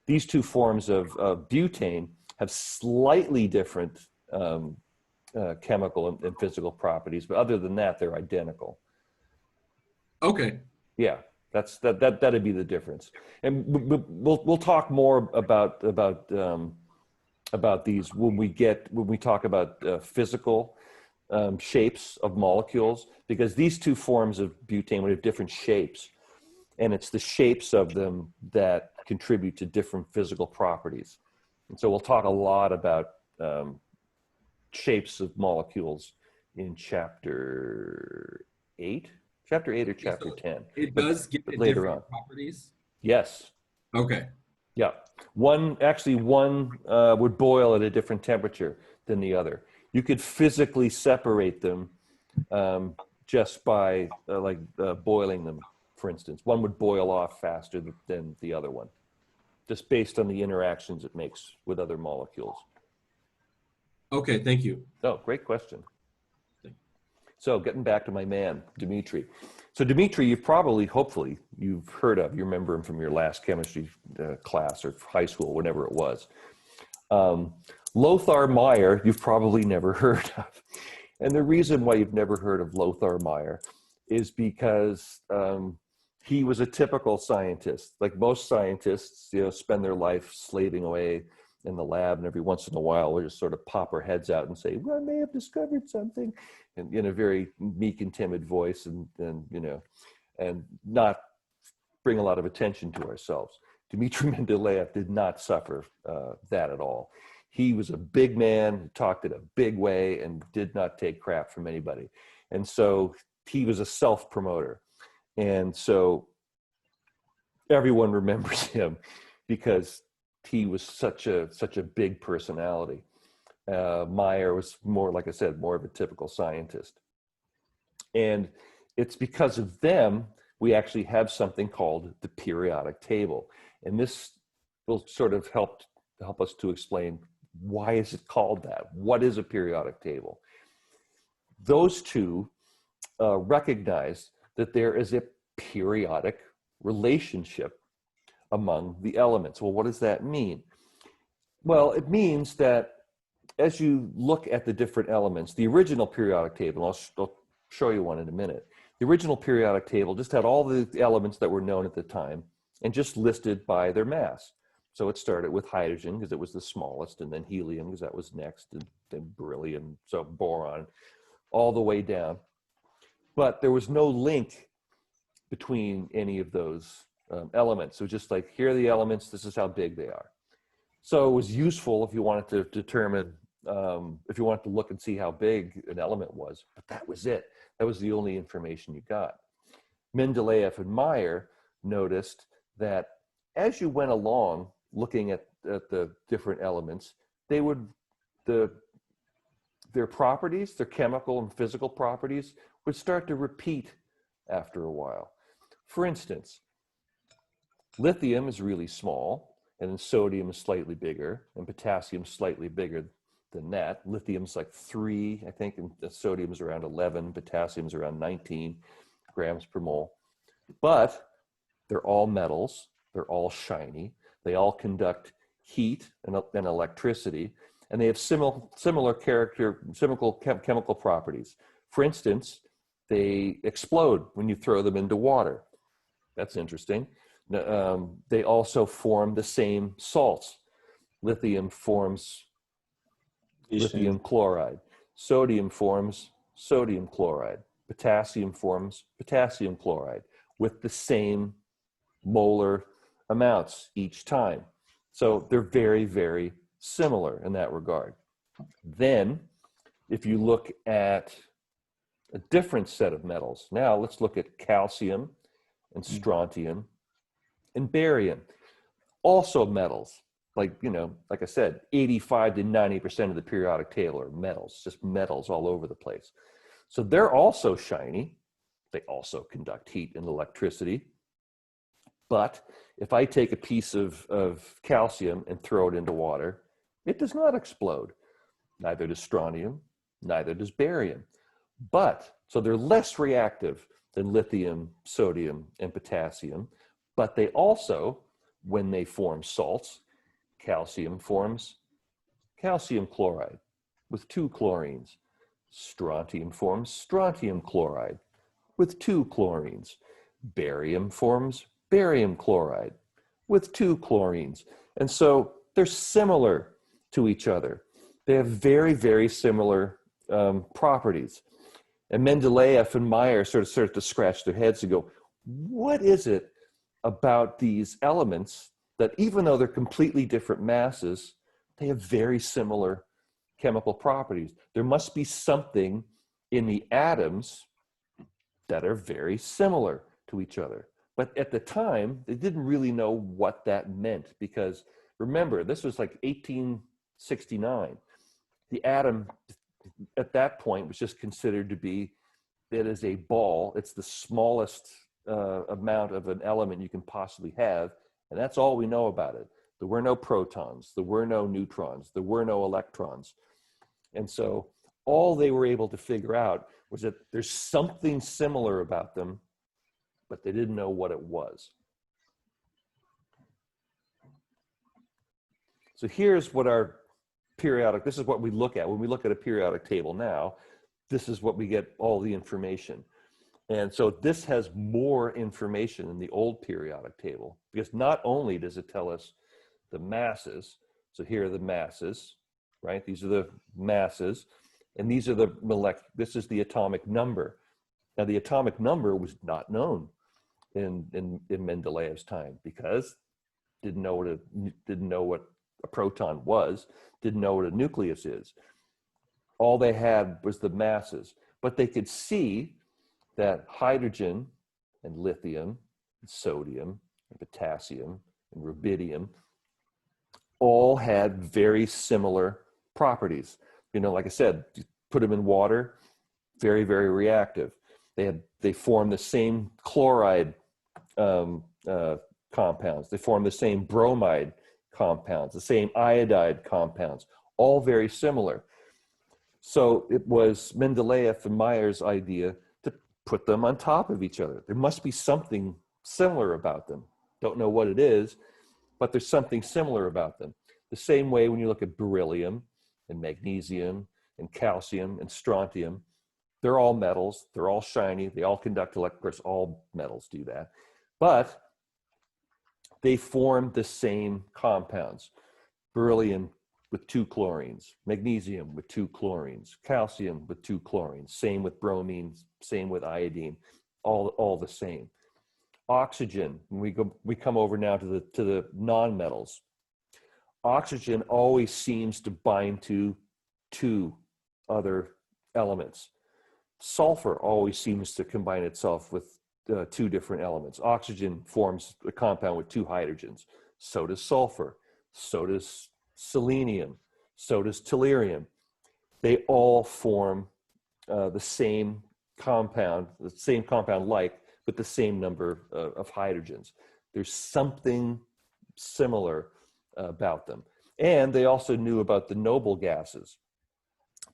These two forms of butane have slightly different chemical and physical properties, but other than that, they're identical. Okay. Yeah, that'd be the difference. And we'll talk more about these when we talk about physical shapes of molecules, because these two forms of butane would have different shapes, and it's the shapes of them that contribute to different physical properties. And so we'll talk a lot about shapes of molecules in chapter 8 or chapter 10. It does get later on. Properties? Yes. Okay. Yeah. One would boil at a different temperature than the other. You could physically separate them just by boiling them, for instance. One would boil off faster than the other one, just based on the interactions it makes with other molecules. Okay, thank you. Oh, great question. So getting back to my man, Dmitry. So Dmitry, hopefully you've heard of, you remember him from your last chemistry class or high school, whenever it was. Lothar Meyer, you've probably never heard of. And the reason why you've never heard of Lothar Meyer is because he was a typical scientist. Like most scientists, spend their life slaving away in the lab, and every once in a while we'll just sort of pop our heads out and say, well, I may have discovered something, and in a very meek and timid voice, and not bring a lot of attention to ourselves. Dmitry Mendeleev did not suffer that at all. He was a big man, talked in a big way, and did not take crap from anybody. And so he was a self-promoter. And so everyone remembers him because he was such a big personality. Meyer was more, like I said, more of a typical scientist. And it's because of them we actually have something called the periodic table. And this will sort of help us to explain, why is it called that? What is a periodic table? Those two recognize that there is a periodic relationship among the elements. Well, what does that mean? Well, it means that as you look at the different elements, the original periodic table, I'll show you one in a minute. The original periodic table just had all the elements that were known at the time and just listed by their mass. So it started with hydrogen because it was the smallest, and then helium because that was next, and then beryllium, so boron, all the way down. But there was no link between any of those elements. So just like, here are the elements, this is how big they are. So it was useful if you wanted to determine, if you wanted to look and see how big an element was, but that was it. That was the only information you got. Mendeleev and Meyer noticed that as you went along looking at the different elements, they would, their properties, their chemical and physical properties would start to repeat after a while. For instance, lithium is really small, and then sodium is slightly bigger, and potassium is slightly bigger than that. Lithium's like 3, I think, and sodium is around 11, potassium is around 19 grams per mole. But they're all metals, they're all shiny, they all conduct heat and electricity, and they have similar chemical properties. For instance, they explode when you throw them into water. That's interesting. They also form the same salts. Lithium forms lithium chloride. Sodium forms sodium chloride. Potassium forms potassium chloride with the same molar amounts each time. So they're very, very similar in that regard. Then, if you look at a different set of metals, now let's look at calcium and strontium and barium. Also metals, like, you know, like I said, 85 to 90% of the periodic table are metals, just metals all over the place. So they're also shiny. They also conduct heat and electricity. But if I take a piece of calcium and throw it into water, it does not explode. Neither does strontium, neither does barium. But, so they're less reactive than lithium, sodium, and potassium, but they also, when they form salts, calcium forms calcium chloride with 2 chlorines. Strontium forms strontium chloride with 2 chlorines. Barium forms barium chloride with 2 chlorines. And so they're similar to each other. They have very, very similar properties. And Mendeleev and Meyer sort of to scratch their heads and go, what is it about these elements that even though they're completely different masses, they have very similar chemical properties? There must be something in the atoms that are very similar to each other. But at the time, they didn't really know what that meant, because remember, this was like 1869. The atom at that point was just considered to be, it is a ball. It's the smallest amount of an element you can possibly have. And that's all we know about it. There were no protons, there were no neutrons, there were no electrons. And so all they were able to figure out was that there's something similar about them, but they didn't know what it was. So here's what our periodic, this is what we look at. When we look at a periodic table now, this is what we get all the information. And so this has more information than the old periodic table, because not only does it tell us the masses, so here are the masses, right? These are the masses, and these are the this is the atomic number. Now the atomic number was not known in Mendeleev's time, because didn't know what a proton was, didn't know what a nucleus is. All they had was the masses, but they could see that hydrogen and lithium and sodium and potassium and rubidium all had very similar properties. You know, like I said, you put them in water, very, very reactive. They form the same chloride compounds. They form the same bromide compounds, the same iodide compounds, all very similar. So it was Mendeleev and Meyer's idea to put them on top of each other. There must be something similar about them. Don't know what it is, but there's something similar about them. The same way when you look at beryllium and magnesium and calcium and strontium, they're all metals. They're all shiny. They all conduct electrons. Of course, all metals do that. But they form the same compounds. Beryllium with 2 chlorines, magnesium with 2 chlorines, calcium with 2 chlorines, same with bromine, same with iodine, all the same. Oxygen, we come over now to the non-metals. Oxygen always seems to bind to 2 other elements. Sulfur always seems to combine itself with 2 different elements. Oxygen forms a compound with 2 hydrogens. So does sulfur. So does selenium. So does tellurium. They all form the same compound like, with the same number of hydrogens. There's something similar about them. And they also knew about the noble gases.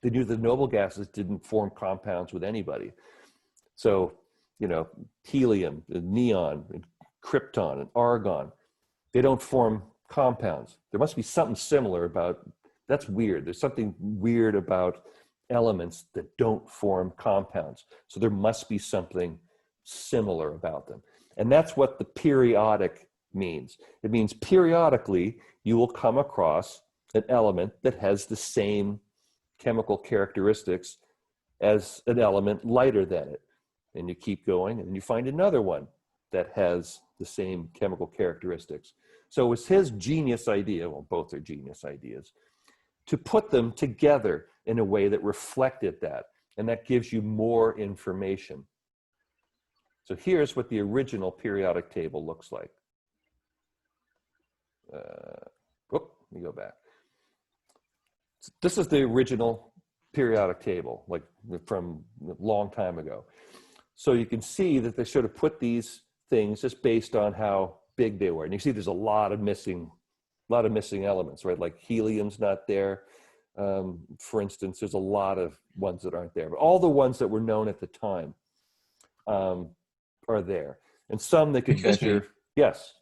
They knew the noble gases didn't form compounds with anybody. So, helium, neon, and krypton, and argon, they don't form compounds. There must be something similar about, that's weird. There's something weird about elements that don't form compounds. So there must be something similar about them. And that's what the periodic means. It means periodically you will come across an element that has the same chemical characteristics as an element lighter than it. And you keep going and you find another one that has the same chemical characteristics. So it was his genius idea, well, both are genius ideas, to put them together in a way that reflected that. And that gives you more information. So here's what the original periodic table looks like. Let me go back. This is the original periodic table, like from a long time ago. So you can see that they sort of put these things just based on how big they were. And you see there's a lot of missing elements, right? Like helium's not there. For instance, there's a lot of ones that aren't there, but all the ones that were known at the time are there. And some they could measure. Yes.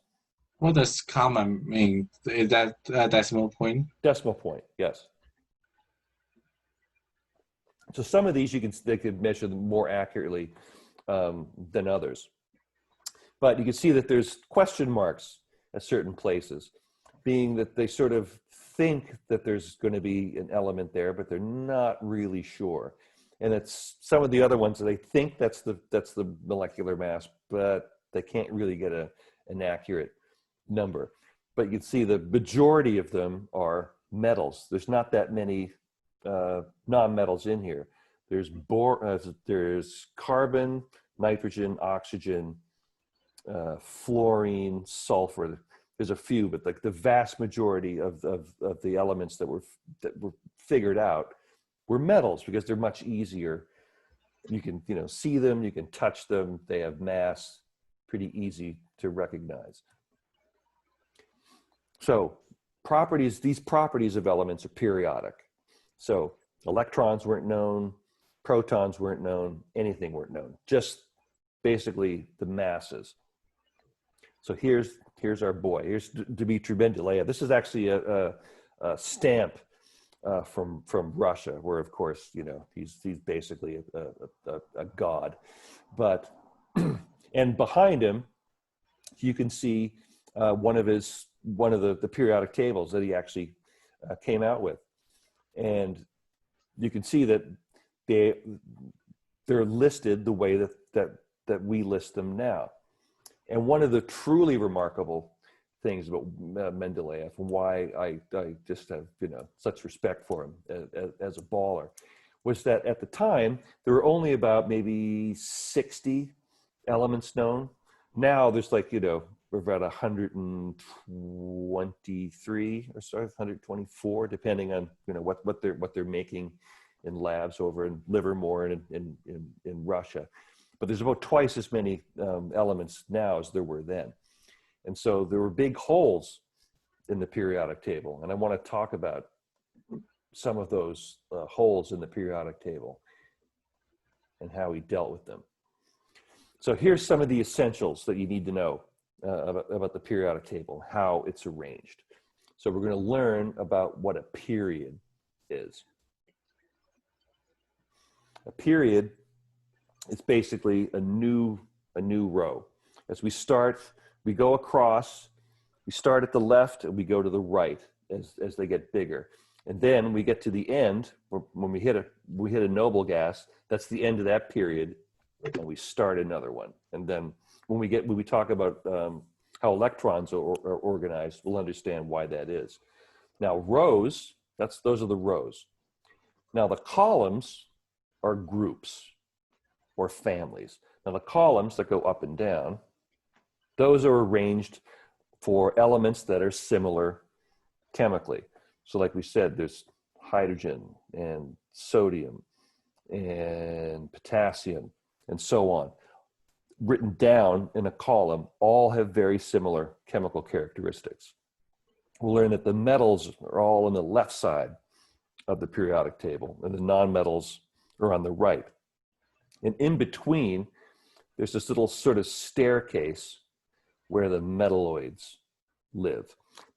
What does comma mean? Is that a decimal point? Decimal point, yes. So some of these they could measure them more accurately than others. But you can see that there's question marks at certain places, being that they sort of think that there's going to be an element there, but they're not really sure. And it's some of the other ones that they think that's the molecular mass, but they can't really get an accurate number. But you can see the majority of them are metals. There's not that many non-metals in here. There's carbon, nitrogen, oxygen, fluorine, sulfur. There's a few, but like the vast majority of the elements that were figured out were metals because they're much easier. You can see them, you can touch them, they have mass, pretty easy to recognize. So these properties of elements are periodic. So electrons weren't known, protons weren't known, anything weren't known, just basically the masses. So here's our boy. Here's Dmitry Mendeleev. This is actually a stamp from Russia, where of course he's basically a god. But and behind him, you can see one of the periodic tables that he actually came out with, and you can see that they're listed the way that we list them now. And one of the truly remarkable things about Mendeleev and why I just have such respect for him as a baller was that at the time there were only about maybe 60 elements known. Now there's we're about 123 or so, 124, depending on what they're making in labs over in Livermore and in Russia. But there's about twice as many elements now as there were then. And so there were big holes in the periodic table. And I want to talk about some of those holes in the periodic table and how he dealt with them. So here's some of the essentials that you need to know about the periodic table, how it's arranged. So we're going to learn about what a period is. A period is basically a new row. As we start, we go across, we start at the left and we go to the right as they get bigger. And then we get to the end, when we hit a noble gas, that's the end of that period, and we start another one. And then when we talk about how electrons are organized, we'll understand why that is. Now rows, those are the rows. Now the columns are groups or families. Now the columns that go up and down, those are arranged for elements that are similar chemically. So like we said, there's hydrogen and sodium and potassium and so on. Written down in a column, all have very similar chemical characteristics. We'll learn that the metals are all on the left side of the periodic table, and the nonmetals are on the right. And in between, there's this little sort of staircase where the metalloids live.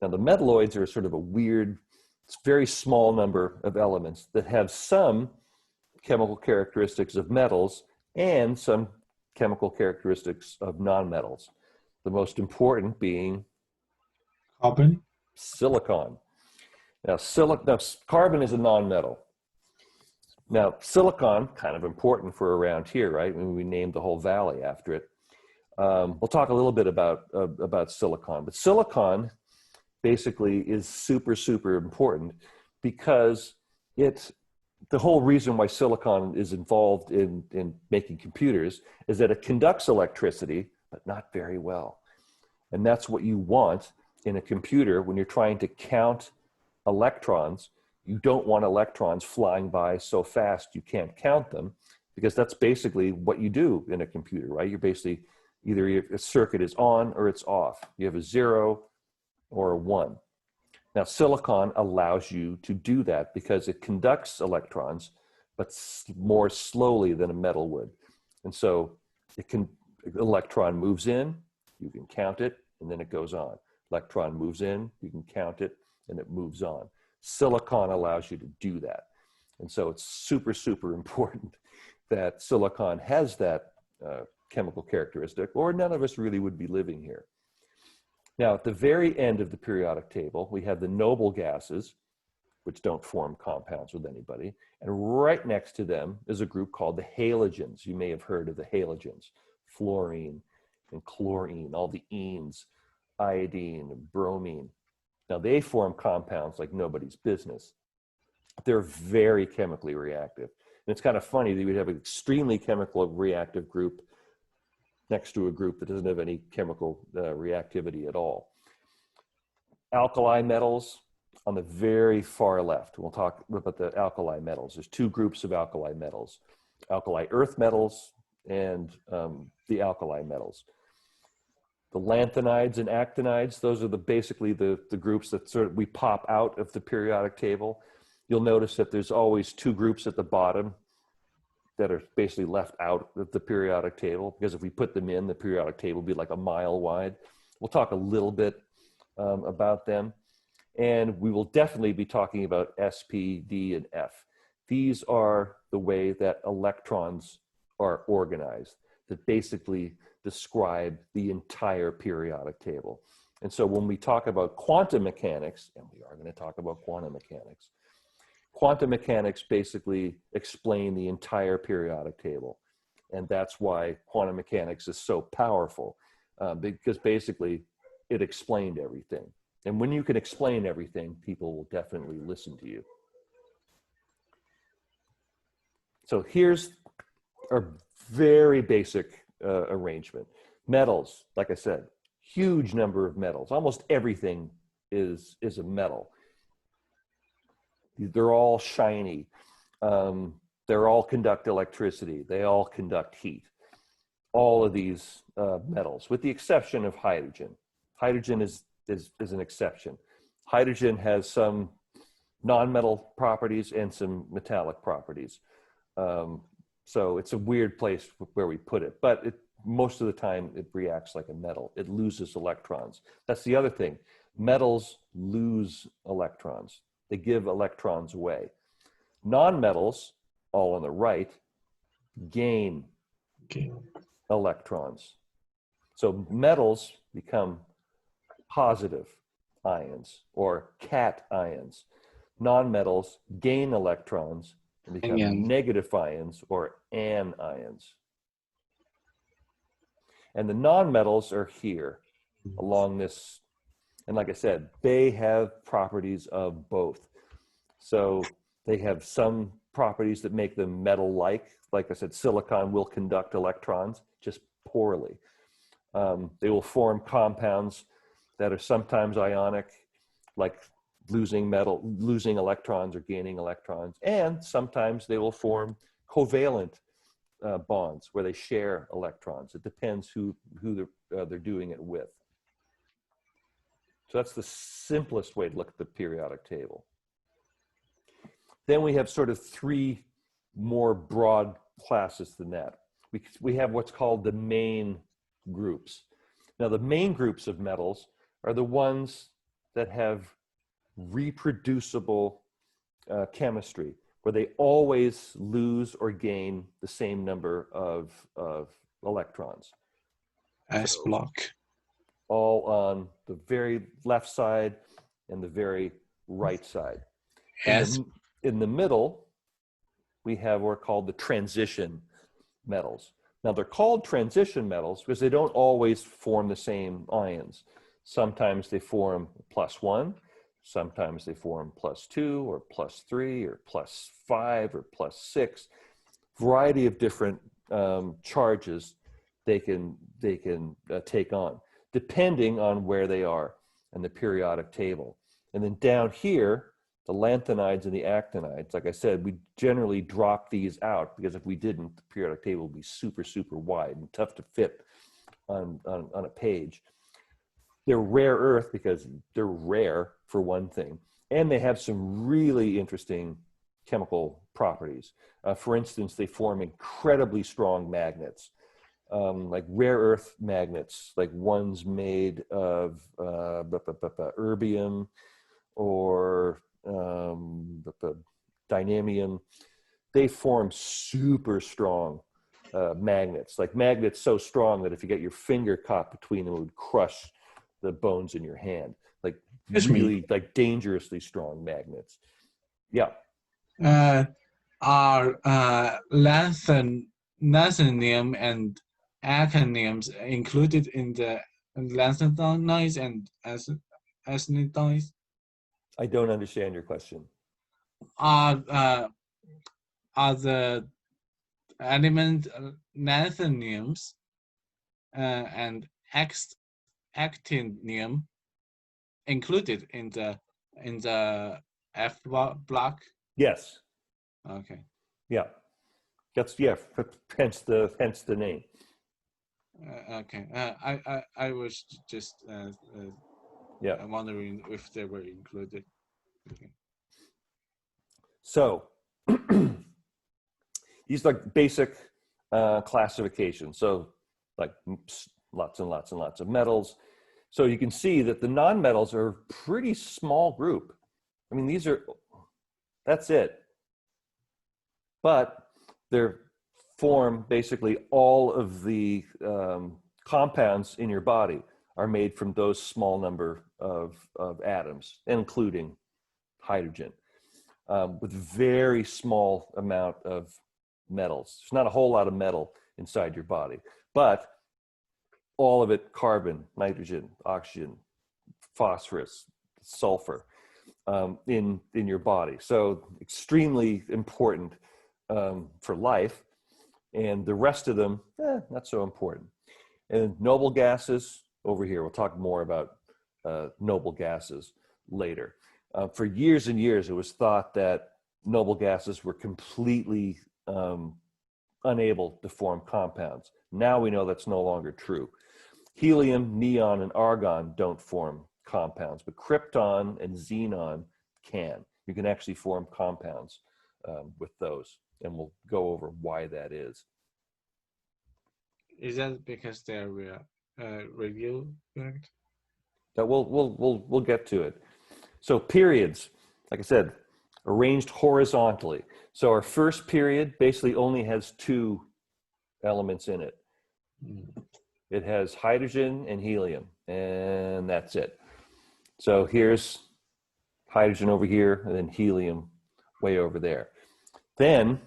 Now, the metalloids are sort of a weird, it's a very small number of elements that have some chemical characteristics of metals and some chemical characteristics of nonmetals. The most important being Carbon. silicon. Now, carbon is a nonmetal. Now, silicon, kind of important for around here, right? I mean, we named the whole valley after it. We'll talk a little bit about silicon, but silicon basically is super, super important because the whole reason why silicon is involved in making computers is that it conducts electricity, but not very well. And that's what you want in a computer when you're trying to count electrons. You don't want electrons flying by so fast you can't count them, because that's basically what you do in a computer, right? You're basically either a circuit is on or it's off. You have a 0 or a 1. Now, silicon allows you to do that because it conducts electrons, but more slowly than a metal would. And so electron moves in, you can count it, and then it goes on. Electron moves in, you can count it, and it moves on. Silicon allows you to do that. And so it's super, super important that silicon has that chemical characteristic, or none of us really would be living here. Now, at the very end of the periodic table, we have the noble gases, which don't form compounds with anybody. And right next to them is a group called the halogens. You may have heard of the halogens: fluorine and chlorine, all the enes, iodine, and bromine. Now, they form compounds like nobody's business. They're very chemically reactive. And it's kind of funny that you would have an extremely chemical reactive group next to a group that doesn't have any chemical reactivity at all. Alkali metals on the very far left. We'll talk about the alkali metals. There's two groups of alkali metals: alkali earth metals and the alkali metals. The lanthanides and actinides, those are basically the groups that sort of we pop out of the periodic table. You'll notice that there's always two groups at the bottom that are basically left out of the periodic table, because if we put them in, the periodic table would be like a mile wide. We'll talk a little bit about them. And we will definitely be talking about S, P, D, and F. These are the way that electrons are organized, that basically describe the entire periodic table. And so when we talk about quantum mechanics, and we are going to talk about quantum mechanics basically explain the entire periodic table. And that's why quantum mechanics is so powerful, because basically it explained everything. And when you can explain everything, people will definitely listen to you. So here's a very basic arrangement. Metals, like I said, huge number of metals. Almost everything is a metal. They're all shiny. They're all conduct electricity. They all conduct heat. All of these metals, with the exception of hydrogen. Hydrogen is an exception. Hydrogen has some non-metal properties and some metallic properties. So it's a weird place where we put it, but most of the time it reacts like a metal. It loses electrons. That's the other thing. Metals lose electrons. They give electrons away. Non-metals, all on the right, gain Okay. electrons. So metals become positive ions or cations. Nonmetals gain electrons and become Anion. negative ions or anions. And the nonmetals are here along this. And like I said, they have properties of both. So they have some properties that make them metal-like. Like I said, silicon will conduct electrons, just poorly. They will form compounds that are sometimes ionic, like losing electrons or gaining electrons. And sometimes they will form covalent bonds where they share electrons. It depends who they're doing it with. So that's the simplest way to look at the periodic table. Then we have sort of three more broad classes than that. We have what's called the main groups. Now, the main groups of metals are the ones that have reproducible chemistry, where they always lose or gain the same number of electrons. S block. All on the very left side and the very right side. S. In the middle, we have what are called the transition metals. Now, they're called transition metals because they don't always form the same ions. Sometimes they form +1, sometimes they form +2 or +3 or +5 or +6. Variety of different charges they can take on, depending on where they are in the periodic table. And then down here, the lanthanides and the actinides, like I said, we generally drop these out because if we didn't, the periodic table would be super, super wide and tough to fit on a page. They're rare earth because they're rare, for one thing, and they have some really interesting chemical properties. For instance, they form incredibly strong magnets, like rare earth magnets, like ones made of erbium or dynamium. They form super strong magnets, like magnets so strong that if you get your finger caught between them, it would crush the bones in your hand. Like really, like dangerously strong magnets. Yeah. Are lanthanum and actiniums included in the lanthanides and actinides? I don't understand your question. Are the element lanthaniums and actinium included in the F block? Yes. Okay. Yeah. That's hence the name. Okay. I was just Yeah. wondering if they were included. Okay. So these are like basic classifications. So like lots and lots and lots of metals. So you can see that the nonmetals are a pretty small group. I mean, that's it. But they're form basically all of the compounds in your body are made from those small number of atoms, including hydrogen, with very small amount of metals. There's not a whole lot of metal inside your body, but all of it, carbon, nitrogen, oxygen, phosphorus, sulfur, in your body. So extremely important for life, and the rest of them, not so important. And noble gases over here. We'll talk more about noble gases later. For years and years, it was thought that noble gases were completely unable to form compounds. Now we know that's no longer true. Helium, neon, and argon don't form compounds, but krypton and xenon can. You can actually form compounds with those, and we'll go over why that is. Is that because they're radioactive? That we'll get to it. So periods, like I said, arranged horizontally. So our first period basically only has two elements in it. It has hydrogen and helium, and that's it. So here's hydrogen over here, and then helium way over there. Then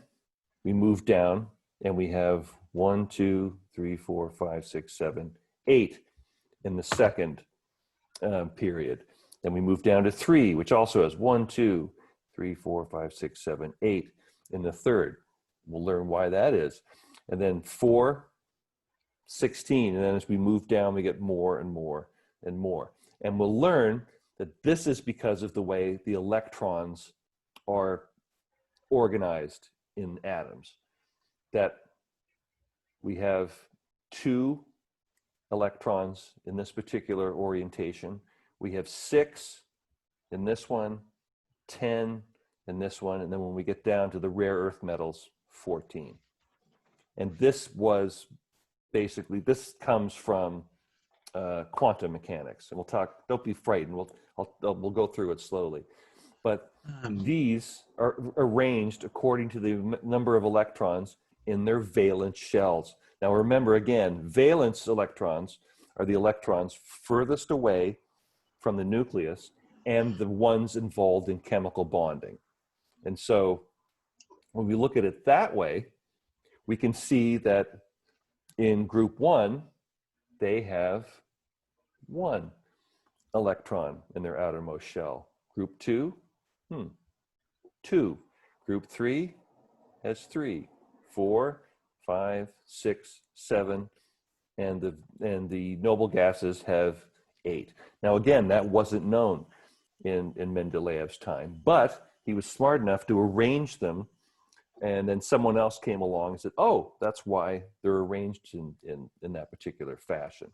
we move down, and we have 1, 2, 3, 4, 5, 6, 7, 8 in the second period. Then we move down to 3, which also has 1, 2, 3, 4, 5, 6, 7, 8 in the third. We'll learn why that is. And then 4, 16, and then as we move down, we get more and more and more. And we'll learn that this is because of the way the electrons are organized in atoms. That we have 2 electrons in this particular orientation. We have 6 in this one, 10 in this one, and then when we get down to the rare earth metals, 14. And this was basically, this comes from quantum mechanics. And we'll talk, don't be frightened, we'll go through it slowly. But these are arranged according to the number of electrons in their valence shells. Now remember again, valence electrons are the electrons furthest away from the nucleus and the ones involved in chemical bonding. And so when we look at it that way, we can see that in group 1, they have 1 electron in their outermost shell. Group 2, 2. Group 3 has 3, 4, 5, 6, 7, and the noble gases have 8. Now again, that wasn't known in Mendeleev's time, but he was smart enough to arrange them, and then someone else came along and said, oh, that's why they're arranged in that particular fashion.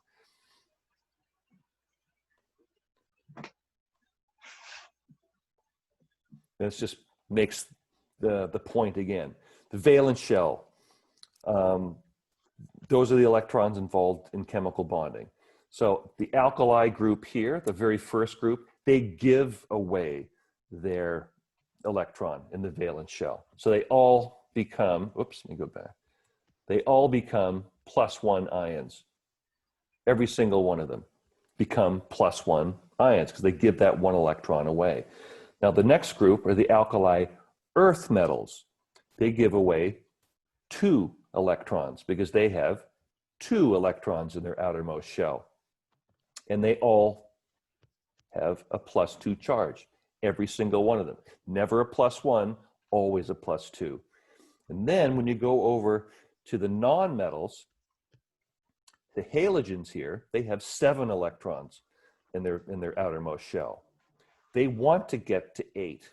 This just makes the point again. The valence shell, those are the electrons involved in chemical bonding. So the alkali group here, the very first group, they give away their electron in the valence shell. So they all become, oops, let me go back. They all become +1 ions. Every single one of them become +1 ions because they give that 1 electron away. Now the next group are the alkali earth metals. They give away 2 electrons because they have 2 electrons in their outermost shell. And they all have a +2 charge, every single one of them. Never a +1, always a +2. And then when you go over to the non-metals, the halogens here, they have 7 electrons in their outermost shell. They want to get to 8.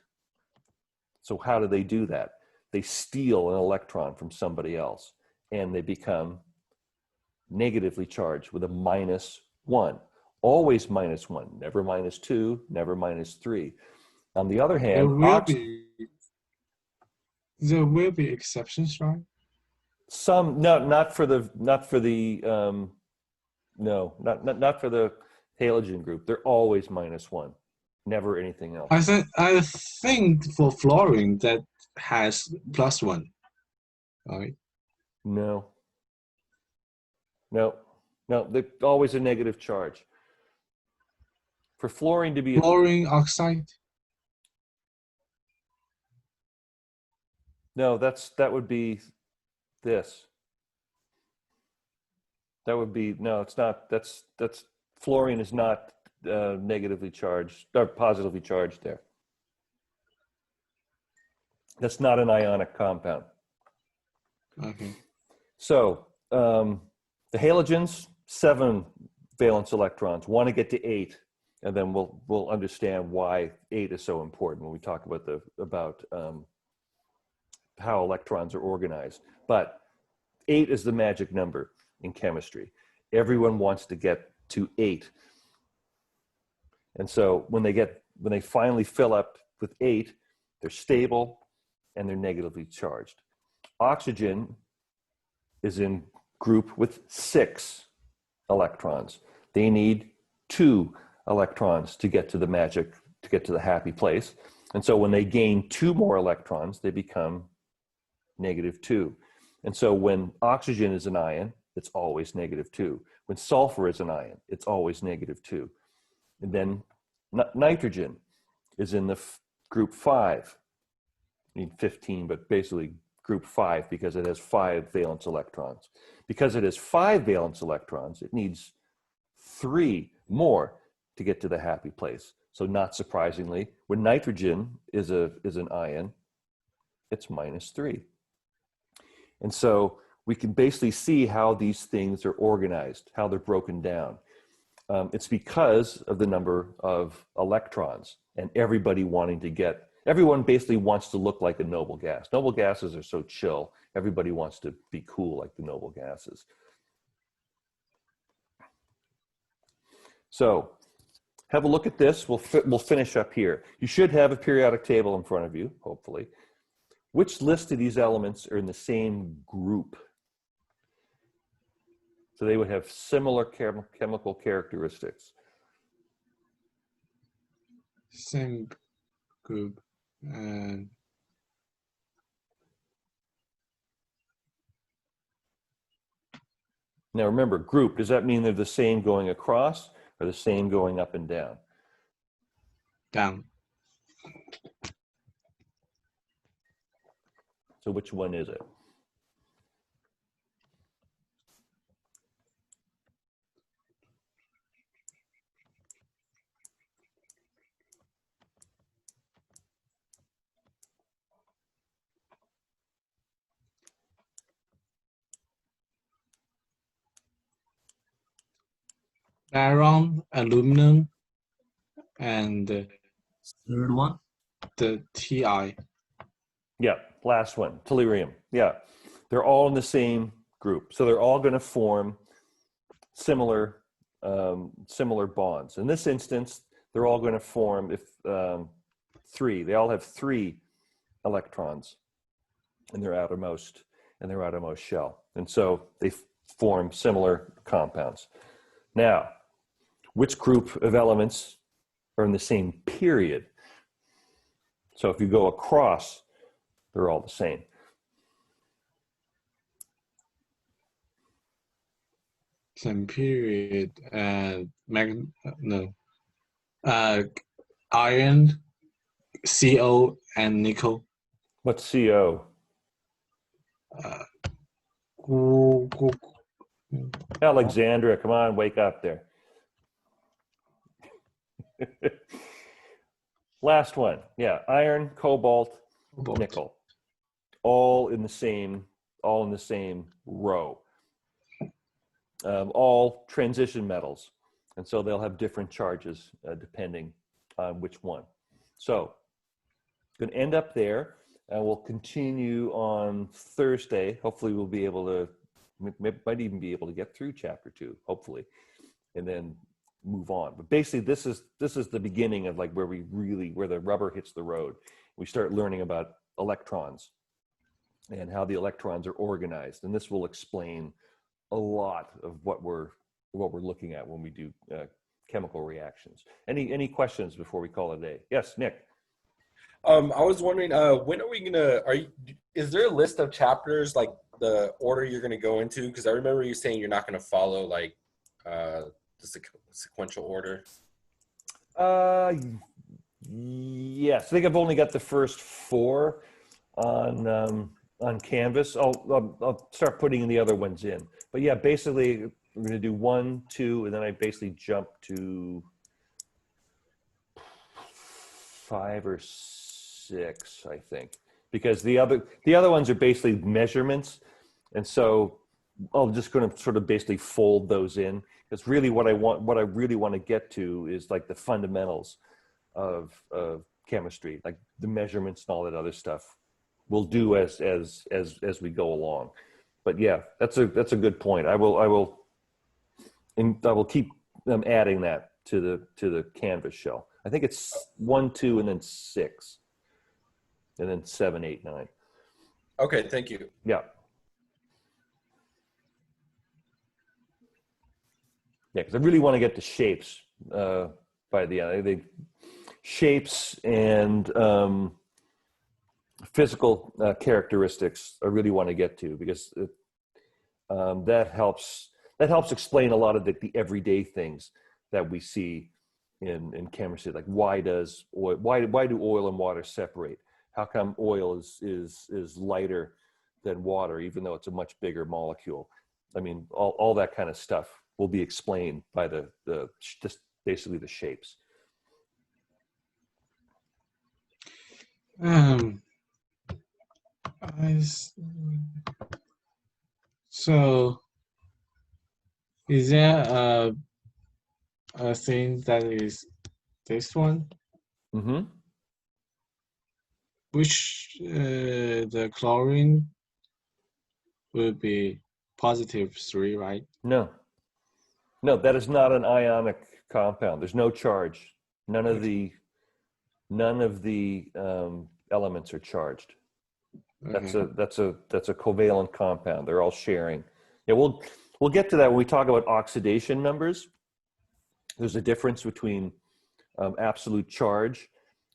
So how do they do that? They steal an electron from somebody else, and they become negatively charged with a -1. Always -1, never -2, never -3. On the other hand, there will be exceptions, right? some, no, not for the halogen group. They're always -1, never anything else. I think for fluorine that has +1, right? No, they're always a negative charge. For fluorine to be Fluorine oxide. no, that would be this. That would be, no, it's not. That's fluorine is not negatively charged or positively charged there. That's not an ionic compound. Okay. So the halogens, 7 valence electrons, want to get to 8, and then we'll understand why 8 is so important when we talk about how electrons are organized. But 8 is the magic number in chemistry. Everyone wants to get to 8. And so when they finally fill up with 8, they're stable and they're negatively charged. Oxygen is in group with 6 electrons. They need 2 electrons to get to the magic, to get to the happy place. And so when they gain 2 more electrons, they become -2. And so when oxygen is an ion, it's always -2. When sulfur is an ion, it's always -2. And then nitrogen is in the group 5. I mean 15, but basically group 5 because it has 5 valence electrons. Because it has 5 valence electrons, it needs 3 more to get to the happy place. So not surprisingly, when nitrogen is an ion, it's -3. And so we can basically see how these things are organized, how they're broken down. It's because of the number of electrons and everyone basically wants to look like a noble gas. Noble gases are so chill. Everybody wants to be cool like the noble gases. So have a look at this. We'll finish up here. You should have a periodic table in front of you, hopefully. Which list of these elements are in the same group? So they would have similar chemical characteristics. Same group. And Now remember, group, does that mean they're the same going across or the same going up and down? down. So which one is it? Iron, aluminum, and Third one. the Ti. Yeah, last one, tellurium. Yeah, they're all in the same group. So they're all going to form similar bonds. In this instance, they're all going to form they all have 3 electrons in their outermost shell. And so they form similar compounds. Now, which group of elements are in the same period? So if you go across, they're all the same. Same period. Iron, CO, and nickel. What's CO? Gu- gu- Alexandra, come on, wake up there. Last one. Yeah, iron, cobalt, Cobalt. nickel. All in the same row. All transition metals. And so they'll have different charges depending on which one. So going to end up there, and we'll continue on Thursday. Hopefully we'll be able to, might even be able to get through chapter 2, hopefully, and then move on. But basically this is the beginning of like where the rubber hits the road. We start learning about electrons and how the electrons are organized. And this will explain a lot of what we're looking at when we do chemical reactions. Any questions before we call it a day? Yes, Nick. I was wondering, when are we gonna? Is there a list of chapters, like the order you're gonna go into? Because I remember you saying you're not gonna follow like the sequential order. Yes, I think I've only got the first 4 on Canvas. I'll start putting the other ones in. But yeah, basically we're going to do 1, 2, and then I basically jump to 5 or 6, I think, because the other ones are basically measurements, and so I'm just going to sort of basically fold those in. Because really, what I really want to get to is like the fundamentals of chemistry, like the measurements and all that other stuff. We'll do as we go along. But yeah, that's a good point. I will keep adding that to the Canvas shell. I think it's 1, 2, and then 6, and then 7, 8, 9. Okay, thank you. Yeah. Yeah, because I really want to get the shapes by the end. shapes and physical characteristics I really want to get to, because that helps explain a lot of the everyday things that we see in chemistry, like why do oil and water separate? How come oil is lighter than water, even though it's a much bigger molecule? I mean, all that kind of stuff will be explained by just basically the shapes. So is there a thing that is this one, Mm-hmm. which the chlorine will be +3, right? No, that is not an ionic compound. There's no charge. None of the elements are charged. That's a covalent compound. They're all sharing. Yeah, we'll get to that when we talk about oxidation numbers. There's a difference between absolute charge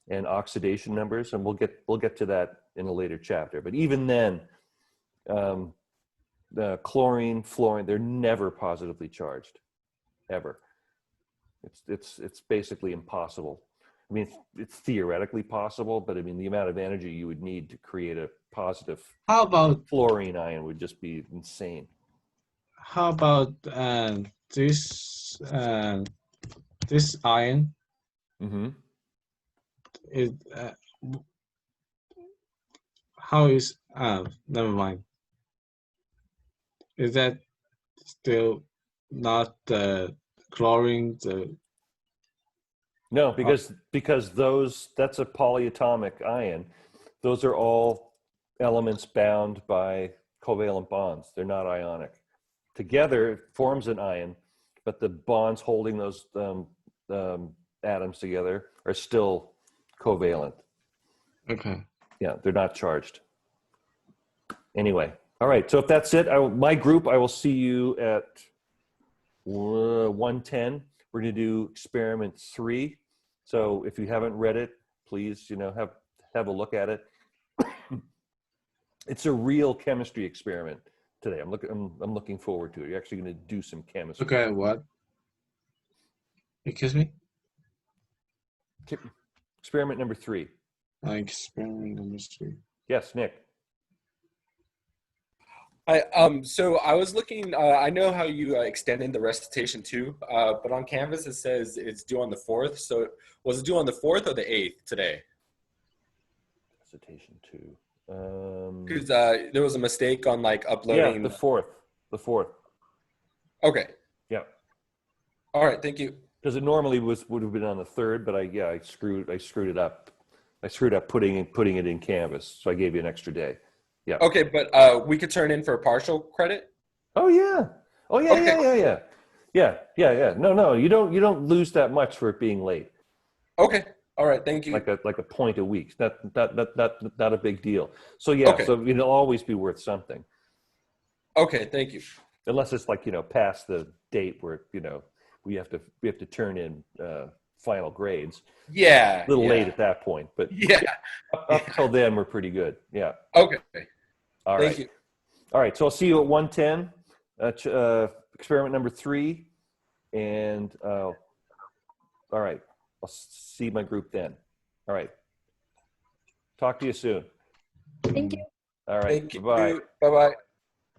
and oxidation numbers, and we'll get to that in a later chapter. But even then, the chlorine, fluorine, they're never positively charged, ever. It's basically impossible. I mean, it's theoretically possible, but I mean, the amount of energy you would need to create a positive How about fluorine ion would just be insane. this this ion? Mm-hmm. Is how is never mind. Is that still not the chlorine? No, because that's a polyatomic ion. Those are all elements bound by covalent bonds. They're not ionic. Together it forms an ion, but the bonds holding those atoms together are still covalent. Okay. Yeah, they're not charged. Anyway, all right. So if that's it, my group, I will see you at 1:10. We're going to do experiment 3. So if you haven't read it, please, have a look at it. It's a real chemistry experiment today. I'm looking forward to it. You're actually going to do some chemistry. Okay. What? Excuse me. Experiment number 3. Experiment number 3. Yes, Nick. So I was looking. I know how you extended the recitation too, but on Canvas it says it's due on the 4th. So was it due on the 4th or the 8th today? Recitation 2. Because there was a mistake on like uploading. Yeah, the 4th. The 4th. Okay. Yeah. All right. Thank you. Because it normally would have been on the 3rd, but I screwed it up. I screwed up putting it in Canvas, so I gave you an extra day. Yeah. Okay, but we could turn in for partial credit. Oh yeah. Oh yeah. Okay. Yeah. No. You don't lose that much for it being late. Okay. All right. Thank you. Like a point a week. Not a big deal. So yeah. Okay. So it'll always be worth something. Okay. Thank you. Unless it's like past the date where we have to turn in final grades. Yeah. A little late at that point, but yeah. Up till then we're pretty good. Yeah. Okay. All Thank right. you. All right. So I'll see you at 1:10. Experiment number 3, and all right. I'll see my group then. All right. Talk to you soon. Thank you. All right. Thank you. Bye. Bye-bye.